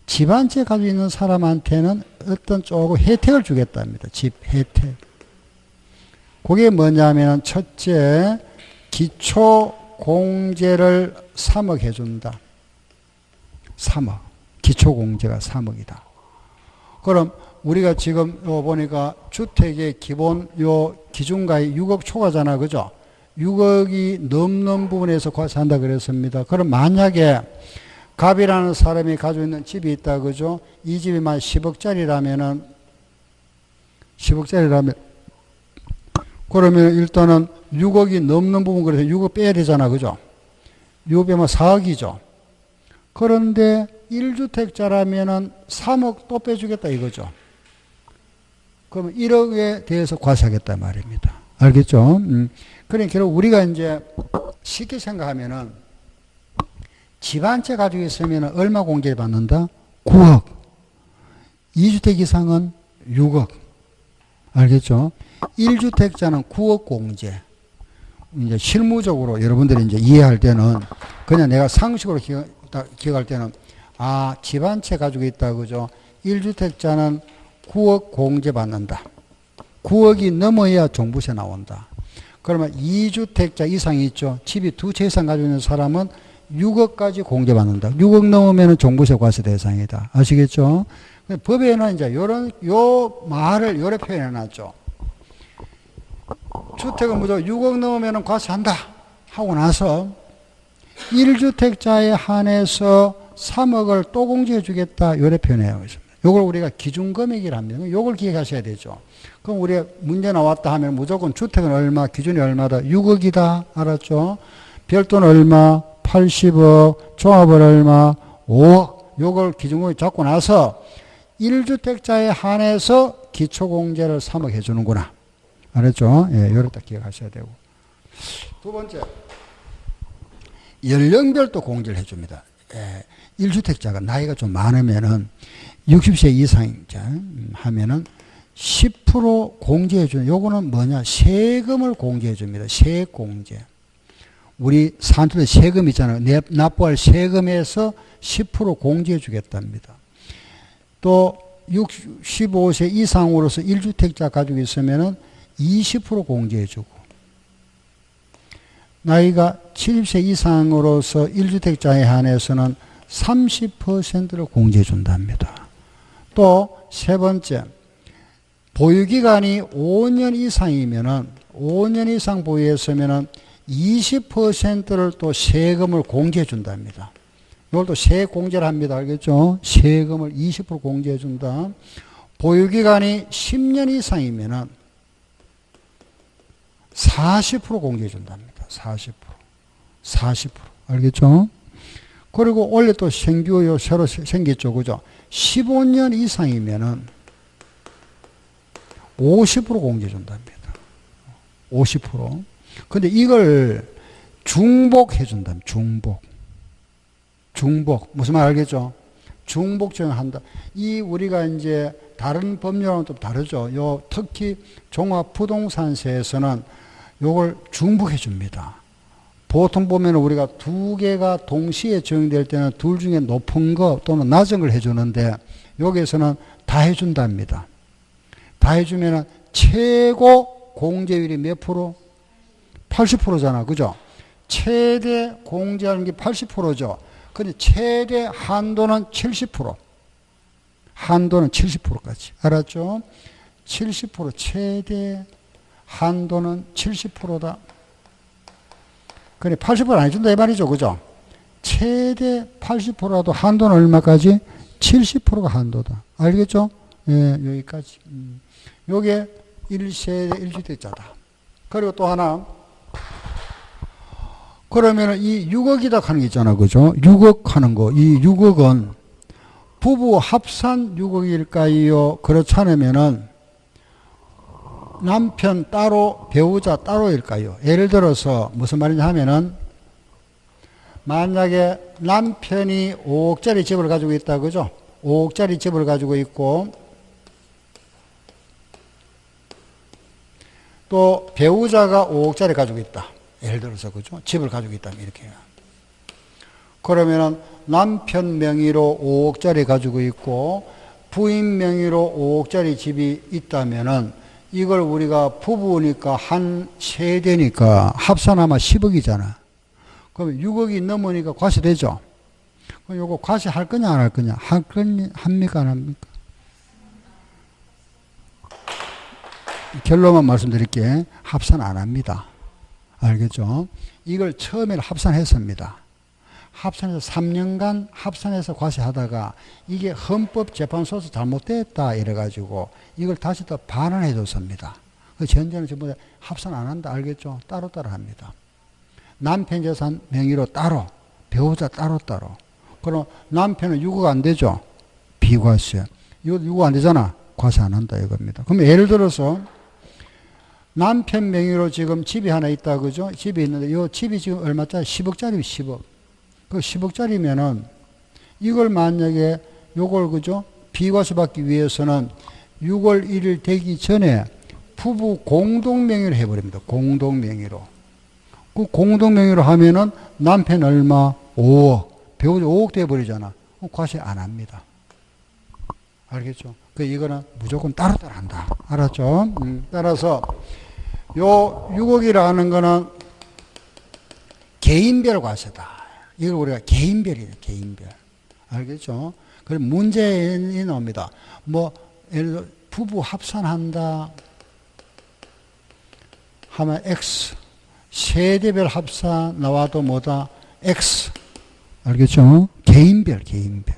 집 한 채 가지고 있는 사람한테는 어떤 조금 혜택을 주겠답니다. 집 혜택. 그게 뭐냐면 첫째, 기초공제를 3억 해준다. 3억. 기초공제가 3억이다. 그럼 우리가 지금 보니까 주택의 기본 기준가액 6억 초과잖아. 그죠? 6억이 넘는 부분에서 과세한다 그랬습니다. 그럼 만약에 갑이라는 사람이 가지고 있는 집이 있다. 그죠? 이 집이 만 10억짜리라면은, 그러면 일단은 6억이 넘는 부분, 그래서 6억 빼야 되잖아. 그죠? 6억 빼면 4억이죠. 그런데 1주택자라면은 3억 또 빼주겠다 이거죠. 그러면 1억에 대해서 과세하겠다 말입니다. 알겠죠? 그러니까 결국 우리가 이제 쉽게 생각하면은 집 한 채 가지고 있으면 얼마 공제를 받는다? 9억. 2주택 이상은 6억. 알겠죠? 1주택자는 9억 공제. 이제 실무적으로 여러분들이 이제 이해할 때는 그냥 내가 상식으로 기억할 때는 집 한 채 가지고 있다. 그죠? 1주택자는 9억 공제 받는다. 9억이 넘어야 종부세 나온다. 그러면 2주택자 이상이 있죠. 집이 2채 이상 가지고 있는 사람은 6억까지 공제받는다. 6억 넘으면 종부세 과세 대상이다. 아시겠죠? 법에는 이제 요 말을 요래 표현해 놨죠. 주택은 무조건 6억 넘으면 과세한다. 하고 나서 1주택자에 한해서 3억을 또 공제해 주겠다. 요래 표현해 있습니다. 요걸 우리가 기준금액이라 합니다. 요걸 기억하셔야 되죠. 그럼 우리가 문제 나왔다 하면 무조건 주택은 얼마, 기준이 얼마다? 6억이다. 알았죠? 별도는 얼마? 80억, 종합은 얼마? 5억. 요걸 기준금액 잡고 나서 1주택자에 한해서 기초공제를 3억 해주는구나. 알았죠? 예, 요걸 딱 기억하셔야 되고. 두 번째, 연령별도 공제를 해줍니다. 예, 1주택자가 나이가 좀 많으면은 60세 이상 하면은 10% 공제해주는, 요거는 뭐냐? 세금을 공제해줍니다. 세액공제. 우리 산출의 세금 있잖아요. 납부할 세금에서 10% 공제해주겠답니다. 또 65세 이상으로서 1주택자 가지고 있으면은 20% 공제해주고, 나이가 70세 이상으로서 1주택자에 한해서는 30%를 공제해준답니다. 또 세 번째, 보유기간이 5년 이상이면은, 5년 이상 보유했으면은 20%를 또 세금을 공제해 준답니다. 이걸 또 세액 공제를 합니다. 알겠죠? 세금을 20% 공제해 준다. 보유기간이 10년 이상이면은 40% 공제해 준답니다. 40%. 알겠죠? 그리고 원래 또 새로 생겼죠. 그죠? 15년 이상이면은 50% 공제해 준답니다. 50%. 근데 이걸 중복해 준답니다. 중복. 무슨 말 알겠죠? 중복 적용한다. 이 우리가 이제 다른 법률하고는 좀 다르죠. 특히 종합부동산세에서는 요걸 중복해 줍니다. 보통 보면 우리가 두 개가 동시에 적용될 때는 둘 중에 높은 거 또는 낮은 걸 해주는데 여기에서는 다 해준답니다. 다 해주면 최고 공제율이 몇 프로? 80%잖아. 그죠? 최대 공제하는 게 80%죠. 근데 최대 한도는 70%. 한도는 70%까지. 알았죠? 70% 최대 한도는 70%다. 그래 80%안 해준다 이 말이죠. 그죠? 최대 80%라도 한도는 얼마까지? 70%가 한도다. 알겠죠? 예, 여기까지. 요게 1세대 1주택자다. 그리고 또 하나. 그러면은 이 6억이다 하는 게 있잖아. 그죠? 6억 하는 거. 이 6억은 부부 합산 6억일까요? 그렇지 않으면은 남편 따로, 배우자 따로일까요? 예를 들어서 무슨 말이냐 하면은 만약에 남편이 5억짜리 집을 가지고 있다. 그죠? 5억짜리 집을 가지고 있고 또 배우자가 5억짜리 가지고 있다. 예를 들어서 그죠? 집을 가지고 있다면 이렇게. 그러면은 남편 명의로 5억짜리 가지고 있고 부인 명의로 5억짜리 집이 있다면은 이걸 우리가 부부니까 한 세대니까 합산하면 10억이잖아. 그러면 6억이 넘으니까 과세되죠. 그럼 요거 과세할 거냐 안 할 거냐? 합니까 안 합니까? 결론만 말씀드릴게. 합산 안 합니다. 알겠죠? 이걸 처음에 합산했습니다. 합산해서 3년간 합산해서 과세하다가 이게 헌법재판소에서 잘못됐다 이래가지고 이걸 다시 또 반환해 줬습니다. 그 현재는 전부 다 합산 안 한다. 알겠죠? 따로따로 합니다. 남편 재산 명의로 따로, 배우자 따로따로. 그럼 남편은 6억 안 되죠? 비과세. 이거 6억 안 되잖아? 과세 안 한다 이겁니다. 그럼 예를 들어서 남편 명의로 지금 집이 하나 있다. 그죠? 집이 있는데 이 집이 지금 얼마짜리? 10억짜리 10억. 그 10억짜리면은 이걸 만약에 요걸 그죠? 비과세 받기 위해서는 6월 1일 되기 전에 부부 공동명의로 해버립니다. 공동명의로. 그 공동명의로 하면은 남편 얼마? 5억. 배우자 5억 돼버리잖아. 과세 안 합니다. 알겠죠? 그 이거는 무조건 따로따로 한다. 알았죠? 따라서 요 6억이라는 거는 개인별 과세다. 이걸 우리가 개인별이에요. 개인별. 알겠죠? 그럼 문제이 나옵니다. 뭐 예를 들어 부부 합산한다 하면 X. 세대별 합산 나와도 뭐다? X. 알겠죠? 개인별, 개인별.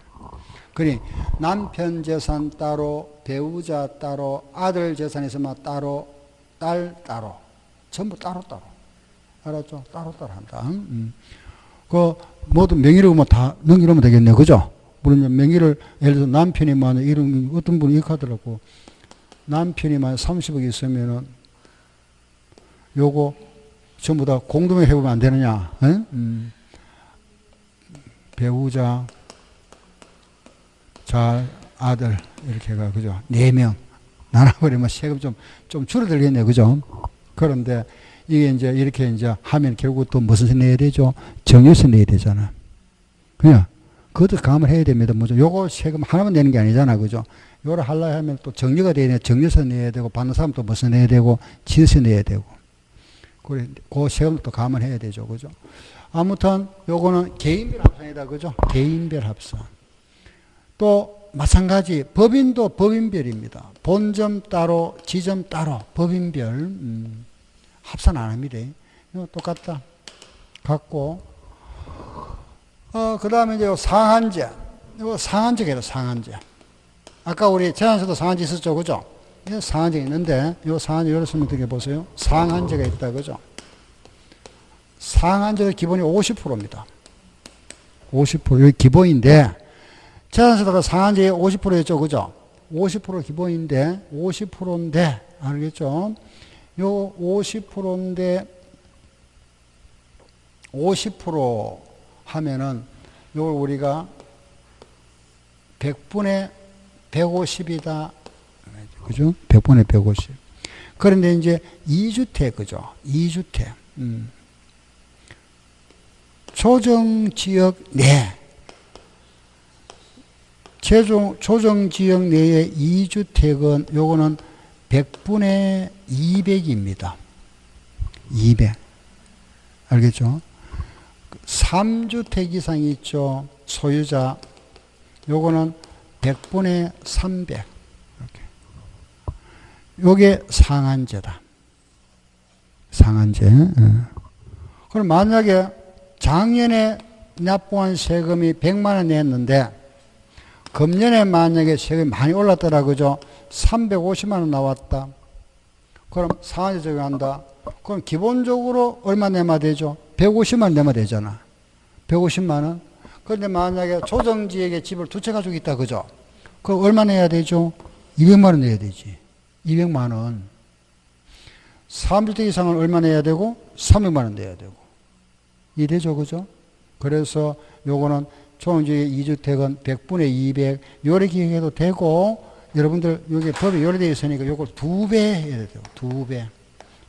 그러니 남편 재산 따로, 배우자 따로, 아들 재산 있으면 따로, 딸 따로. 전부 따로따로. 알았죠? 따로따로 한다. 그 모두 명의로 뭐 다 넘기면 되겠네요. 그죠? 물론 명의를 예를 들어서 남편이 만약 이런 어떤 분이 이렇게 하더라고. 남편이 만약 30억 있으면은 요거 전부 다 공동에 해보면 안 되느냐? 배우자, 자, 아들 이렇게 해가 그죠? 4명 나눠버리면 세금 좀 줄어들겠네요. 그죠? 그런데 이게 이제 이렇게 이제 하면 결국 또 무슨 내야 되죠? 정유세 내야 되잖아. 그냥 그것도 감을 해야 됩니다. 뭐죠? 요거 세금 하나만 내는 게 아니잖아. 그죠? 요걸 하려 하면 또 정리가 돼야 돼. 정유세 내야 되고 받는 사람 또 무슨 내야 되고 지세 내야 되고. 그래, 그 세금도 또 감을 해야 되죠. 그죠? 아무튼 요거는 개인별 합산이다. 그죠? 개인별 합산. 또 마찬가지 법인도 법인별입니다. 본점 따로, 지점 따로, 법인별. 합산 안 합니다. 이거 똑같다. 같고. 그 다음에 이제 상한제. 이거 상한제가 상한제. 아까 우리 재산세도 상한제 있었죠. 그죠? 이 상한제가 있는데, 이 상한제 여러분 어떻게 보세요? 상한제가 있다. 그죠? 상한제도 기본이 50%입니다. 50%. 여기 기본인데, 재산세도가 상한제에 50%였죠. 그죠? 50% 기본인데, 50%인데, 알겠죠? 요 50%인데 50% 하면은 요걸 우리가 100분의 150이다. 그죠? 100분의 150. 그런데 이제 2주택, 그죠? 2주택. 조정지역 내. 조정지역 내의 2주택은 요거는 100분의 200입니다. 200. 알겠죠? 3주택 이상이 있죠. 소유자. 요거는 100분의 300. 이렇게. 요게 상한제다. 상한제. 그럼 만약에 작년에 납부한 세금이 100만 원 냈는데 금년에 만약에 세금이 많이 올랐더라 그죠? 350만 원 나왔다. 그럼 상한제 적용한다. 그럼 기본적으로 얼마 내면 되죠? 150만 원 내면 되잖아. 150만 원. 그런데 만약에 조정지에게 집을 두 채 가지고 있다 그죠? 그럼 얼마 내야 되죠? 200만 원 내야 되지. 200만 원. 3주택 이상은 얼마 내야 되고 300만 원 내야 되고. 이래죠 그죠? 그래서 요거는 조정지의 2주택은 100분의 200 요래 기억해도 되고 여러분들 여기 법에 요래되어 있으니까 요걸 2배 해야 돼요. 2배.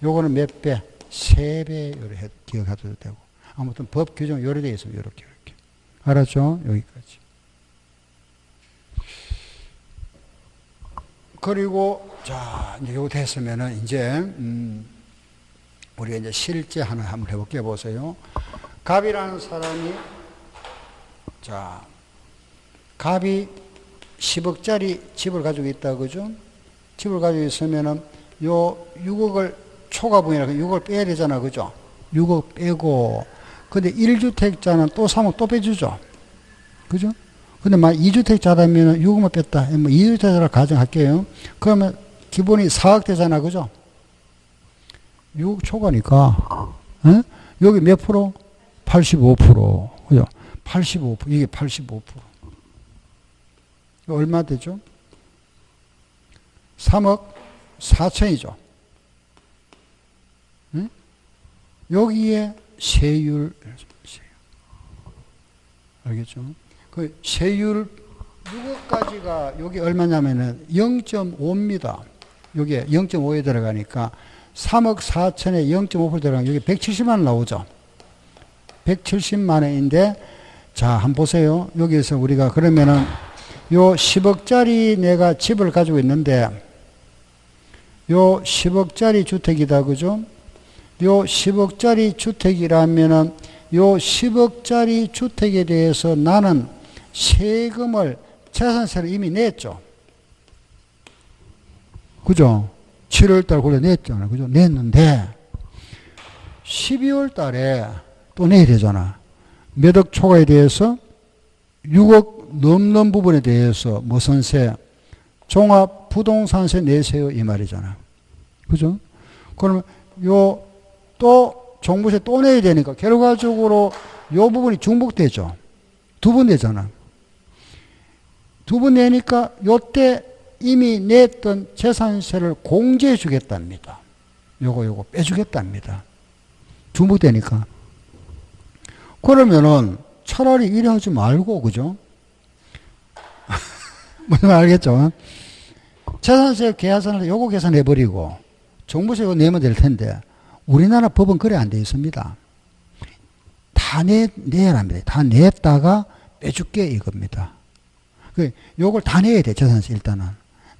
요거는 몇 배? 3배 요래 기억해도 되고. 아무튼 법 규정 요래되어 있으면 요렇게. 알았죠? 여기까지. 그리고 자 이제 요거 됐으면은 이제 우리가 이제 실제 하나 한번 해볼게요. 보세요. 갑이라는 사람이 자 갑이 10억짜리 집을 가지고 있다 그죠? 집을 가지고 있으면은 요 6억을 초과분이라 6억을 빼야 되잖아 그죠? 6억 빼고 근데 1주택자는 또 3억 또 빼주죠. 그죠? 근데 만약 2주택자라면 6억만 뺐다. 뭐 2주택자라 가정할게요. 그러면 기본이 4억 되잖아. 그죠? 6억 초과니까. 에? 여기 몇 프로? 85%. 그죠? 85%. 이게 85%. 얼마 되죠? 3억 4천이죠. 응? 여기에 세율. 알겠죠? 그 세율 6억까지가 여기 얼마냐면은 0.5입니다. 여기에 0.5에 들어가니까 3억 4천에 0.5% 들어가면 여기 170만 원 나오죠. 170만 원인데 자, 한번 보세요. 여기에서 우리가 그러면은 요 10억짜리 내가 집을 가지고 있는데 요 10억짜리 주택이다. 그죠? 요 10억짜리 주택이라면은 요 10억짜리 주택에 대해서 나는 세금을 재산세를 이미 냈죠. 그죠? 7월달 원래 냈잖아. 그죠? 냈는데 12월 달에 또 내야 되잖아. 몇억 초과에 대해서 6억 넘는 부분에 대해서 무슨 세? 종합부동산세 내세요 이 말이잖아. 그죠? 그러면 요 또 종부세 또 내야 되니까 결과적으로 요 부분이 중복되죠. 두 번 내잖아. 두 번 내니까 요때 이미 냈던 재산세를 공제해 주겠답니다. 요거 빼주겠답니다. 중복되니까. 그러면은 차라리 이래 하지 말고, 그죠? 무슨 말 알겠죠? 재산세 계산을 요거 계산해버리고 종부세 이거 내면 될 텐데 우리나라 법은 그래 안 돼 있습니다. 다 내야 합니다. 다 냈다가 빼줄게 이겁니다. 요걸 다 내야 돼, 재산세 일단은.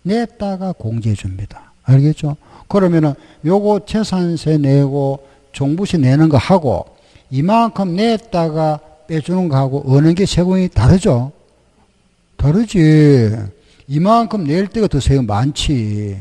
냈다가 공제해 줍니다. 알겠죠? 그러면은 요거 재산세 내고 종부세 내는 거 하고 이만큼 냈다가 빼주는 거 하고 어느 게 세금이 다르죠? 다르지. 이만큼 낼 때가 더 세금 많지.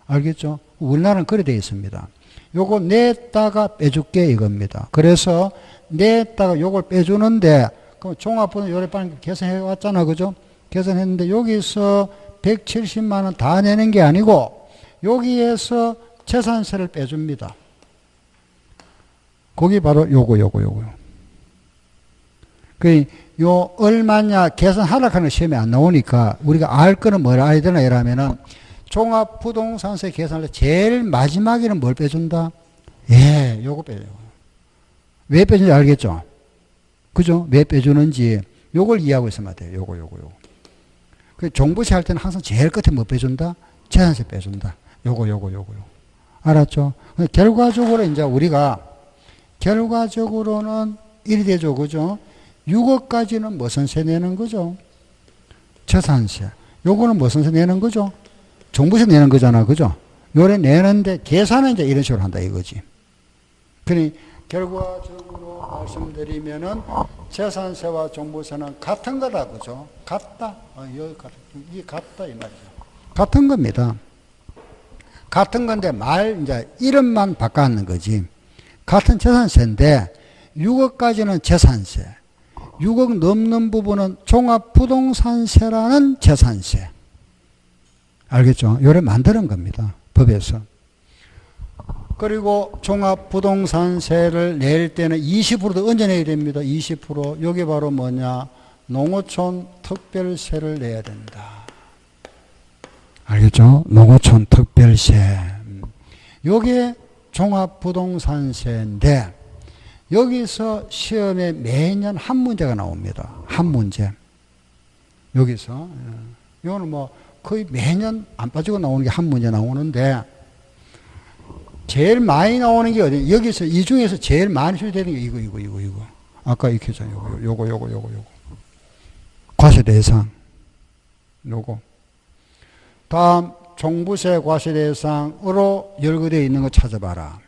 알겠죠? 우리나라는 그래 되어 있습니다. 요거 냈다가 빼줄게 이겁니다. 그래서 냈다가 요걸 빼주는데 그럼 종합부는 요래 빨리 계산해 왔잖아. 그죠? 계산했는데 여기서 170만 원 다 내는 게 아니고 여기에서 재산세를 빼줍니다. 거기 바로 요거요. 요 얼마냐 계산하라고 시험에 안 나오니까 우리가 알 거는 뭘 알아야 되나 이러면은 종합부동산세 계산을 제일 마지막에는 뭘 빼준다? 예, 요거 빼요. 왜 빼주는지 알겠죠? 그죠? 왜 빼주는지 요걸 이해하고 있으면 돼요. 요거. 그 종부세 할 때는 항상 제일 끝에 뭐 빼준다? 재산세 빼준다. 요거. 알았죠? 결과적으로 이제 우리가 결과적으로는 이리 되죠. 그죠? 6억까지는 무슨 세 내는 거죠? 재산세. 요거는 무슨 세 내는 거죠? 종부세 내는 거잖아. 그죠? 요래 내는데 계산은 이제 이런 식으로 한다 이거지. 그러니 결과적으로 말씀드리면은 재산세와 종부세는 같은 거다, 그죠? 같다. 여기 같다. 이게 같다 이 말이죠. 같은 겁니다. 같은 건데 이제 이름만 바꿨는 거지. 같은 재산세인데 6억까지는 재산세, 6억 넘는 부분은 종합부동산세라는 재산세. 알겠죠? 요래 만드는 겁니다. 법에서. 그리고 종합부동산세를 낼 때는 20%도 얹어내야 됩니다. 20%. 요게 바로 뭐냐? 농어촌 특별세를 내야 된다. 알겠죠? 농어촌 특별세. 요게 종합부동산세인데 여기서 시험에 매년 한 문제가 나옵니다. 한 문제. 여기서. 이거는 뭐 거의 매년 안 빠지고 나오는 게 한 문제 나오는데 제일 많이 나오는 게 어디? 여기서 이 중에서 제일 많이 출제되는 게 이거. 아까 이렇게 했잖아요. 요거. 과세 대상. 요거. 다음 종부세 과세 대상으로 열거되어 있는 거 찾아봐라.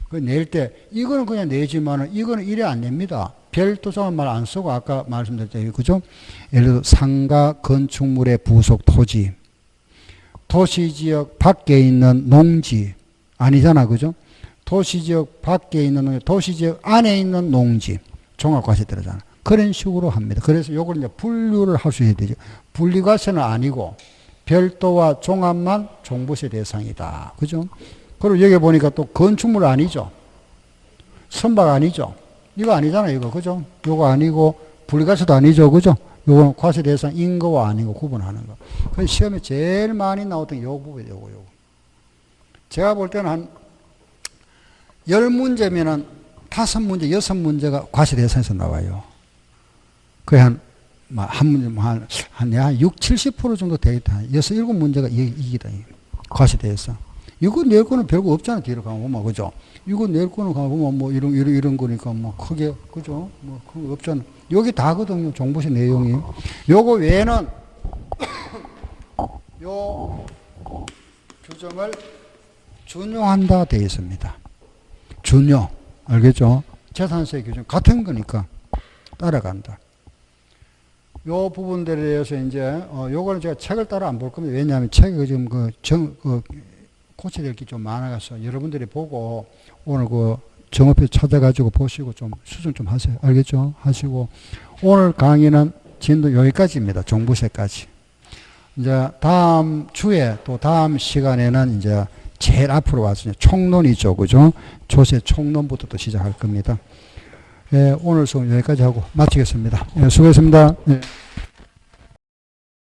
그 낼 때 이거는 그냥 내지만은 이거는 이래 안 냅니다. 별도상은 말 안 쓰고 아까 말씀드렸잖아요. 그죠? 예를 들어 상가 건축물의 부속 토지, 도시지역 밖에 있는 농지 아니잖아, 그죠? 도시지역 밖에 있는 농지, 도시지역 안에 있는 농지 종합과세 들어잖아. 그런 식으로 합니다. 그래서 요걸 이제 분류를 할 수 있어야 되죠. 분리과세는 아니고 별도와 종합만 종부세 대상이다. 그죠? 그리고 여기 보니까 또 건축물 아니죠. 선박 아니죠. 이거 아니잖아요, 이거. 그죠? 요거 아니고, 분리과세도 아니죠. 그죠? 요거 과세 대상 인거와 아닌 거 구분하는 거. 그래서 시험에 제일 많이 나왔던 요 부분, 요거. 제가 볼 때는 한 10문제면은 5문제, 6문제가 과세 대상에서 나와요. 그게 한 문제, 한 6, 70% 정도 되겠다. 6, 7문제가 이기다. 과세 대상. 이거 낼 거는 별거 없잖아, 뒤로 가보면, 그죠? 이거 낼 거는 가보면, 뭐, 이런 거니까, 뭐, 크게, 그죠? 뭐, 그거 없잖아. 여기 다거든요, 종부세 내용이. 요거 외에는, 요 규정을 준용한다 되어 있습니다. 준용. 알겠죠? 재산세 규정. 같은 거니까, 따라간다. 요 부분들에 대해서 이제, 요거는 제가 책을 따라 안 볼 겁니다. 왜냐하면 책이 지금 고쳐야 될 게 좀 많아서 여러분들이 보고 오늘 그 정업표 찾아가지고 보시고 좀 수정 좀 하세요. 알겠죠? 하시고 오늘 강의는 진도 여기까지입니다. 종부세까지. 이제 다음 주에 또 다음 시간에는 이제 제일 앞으로 와서 총론이죠. 그죠? 조세 총론부터 또 시작할 겁니다. 예, 오늘 수업 여기까지 하고 마치겠습니다. 예, 수고했습니다. 예.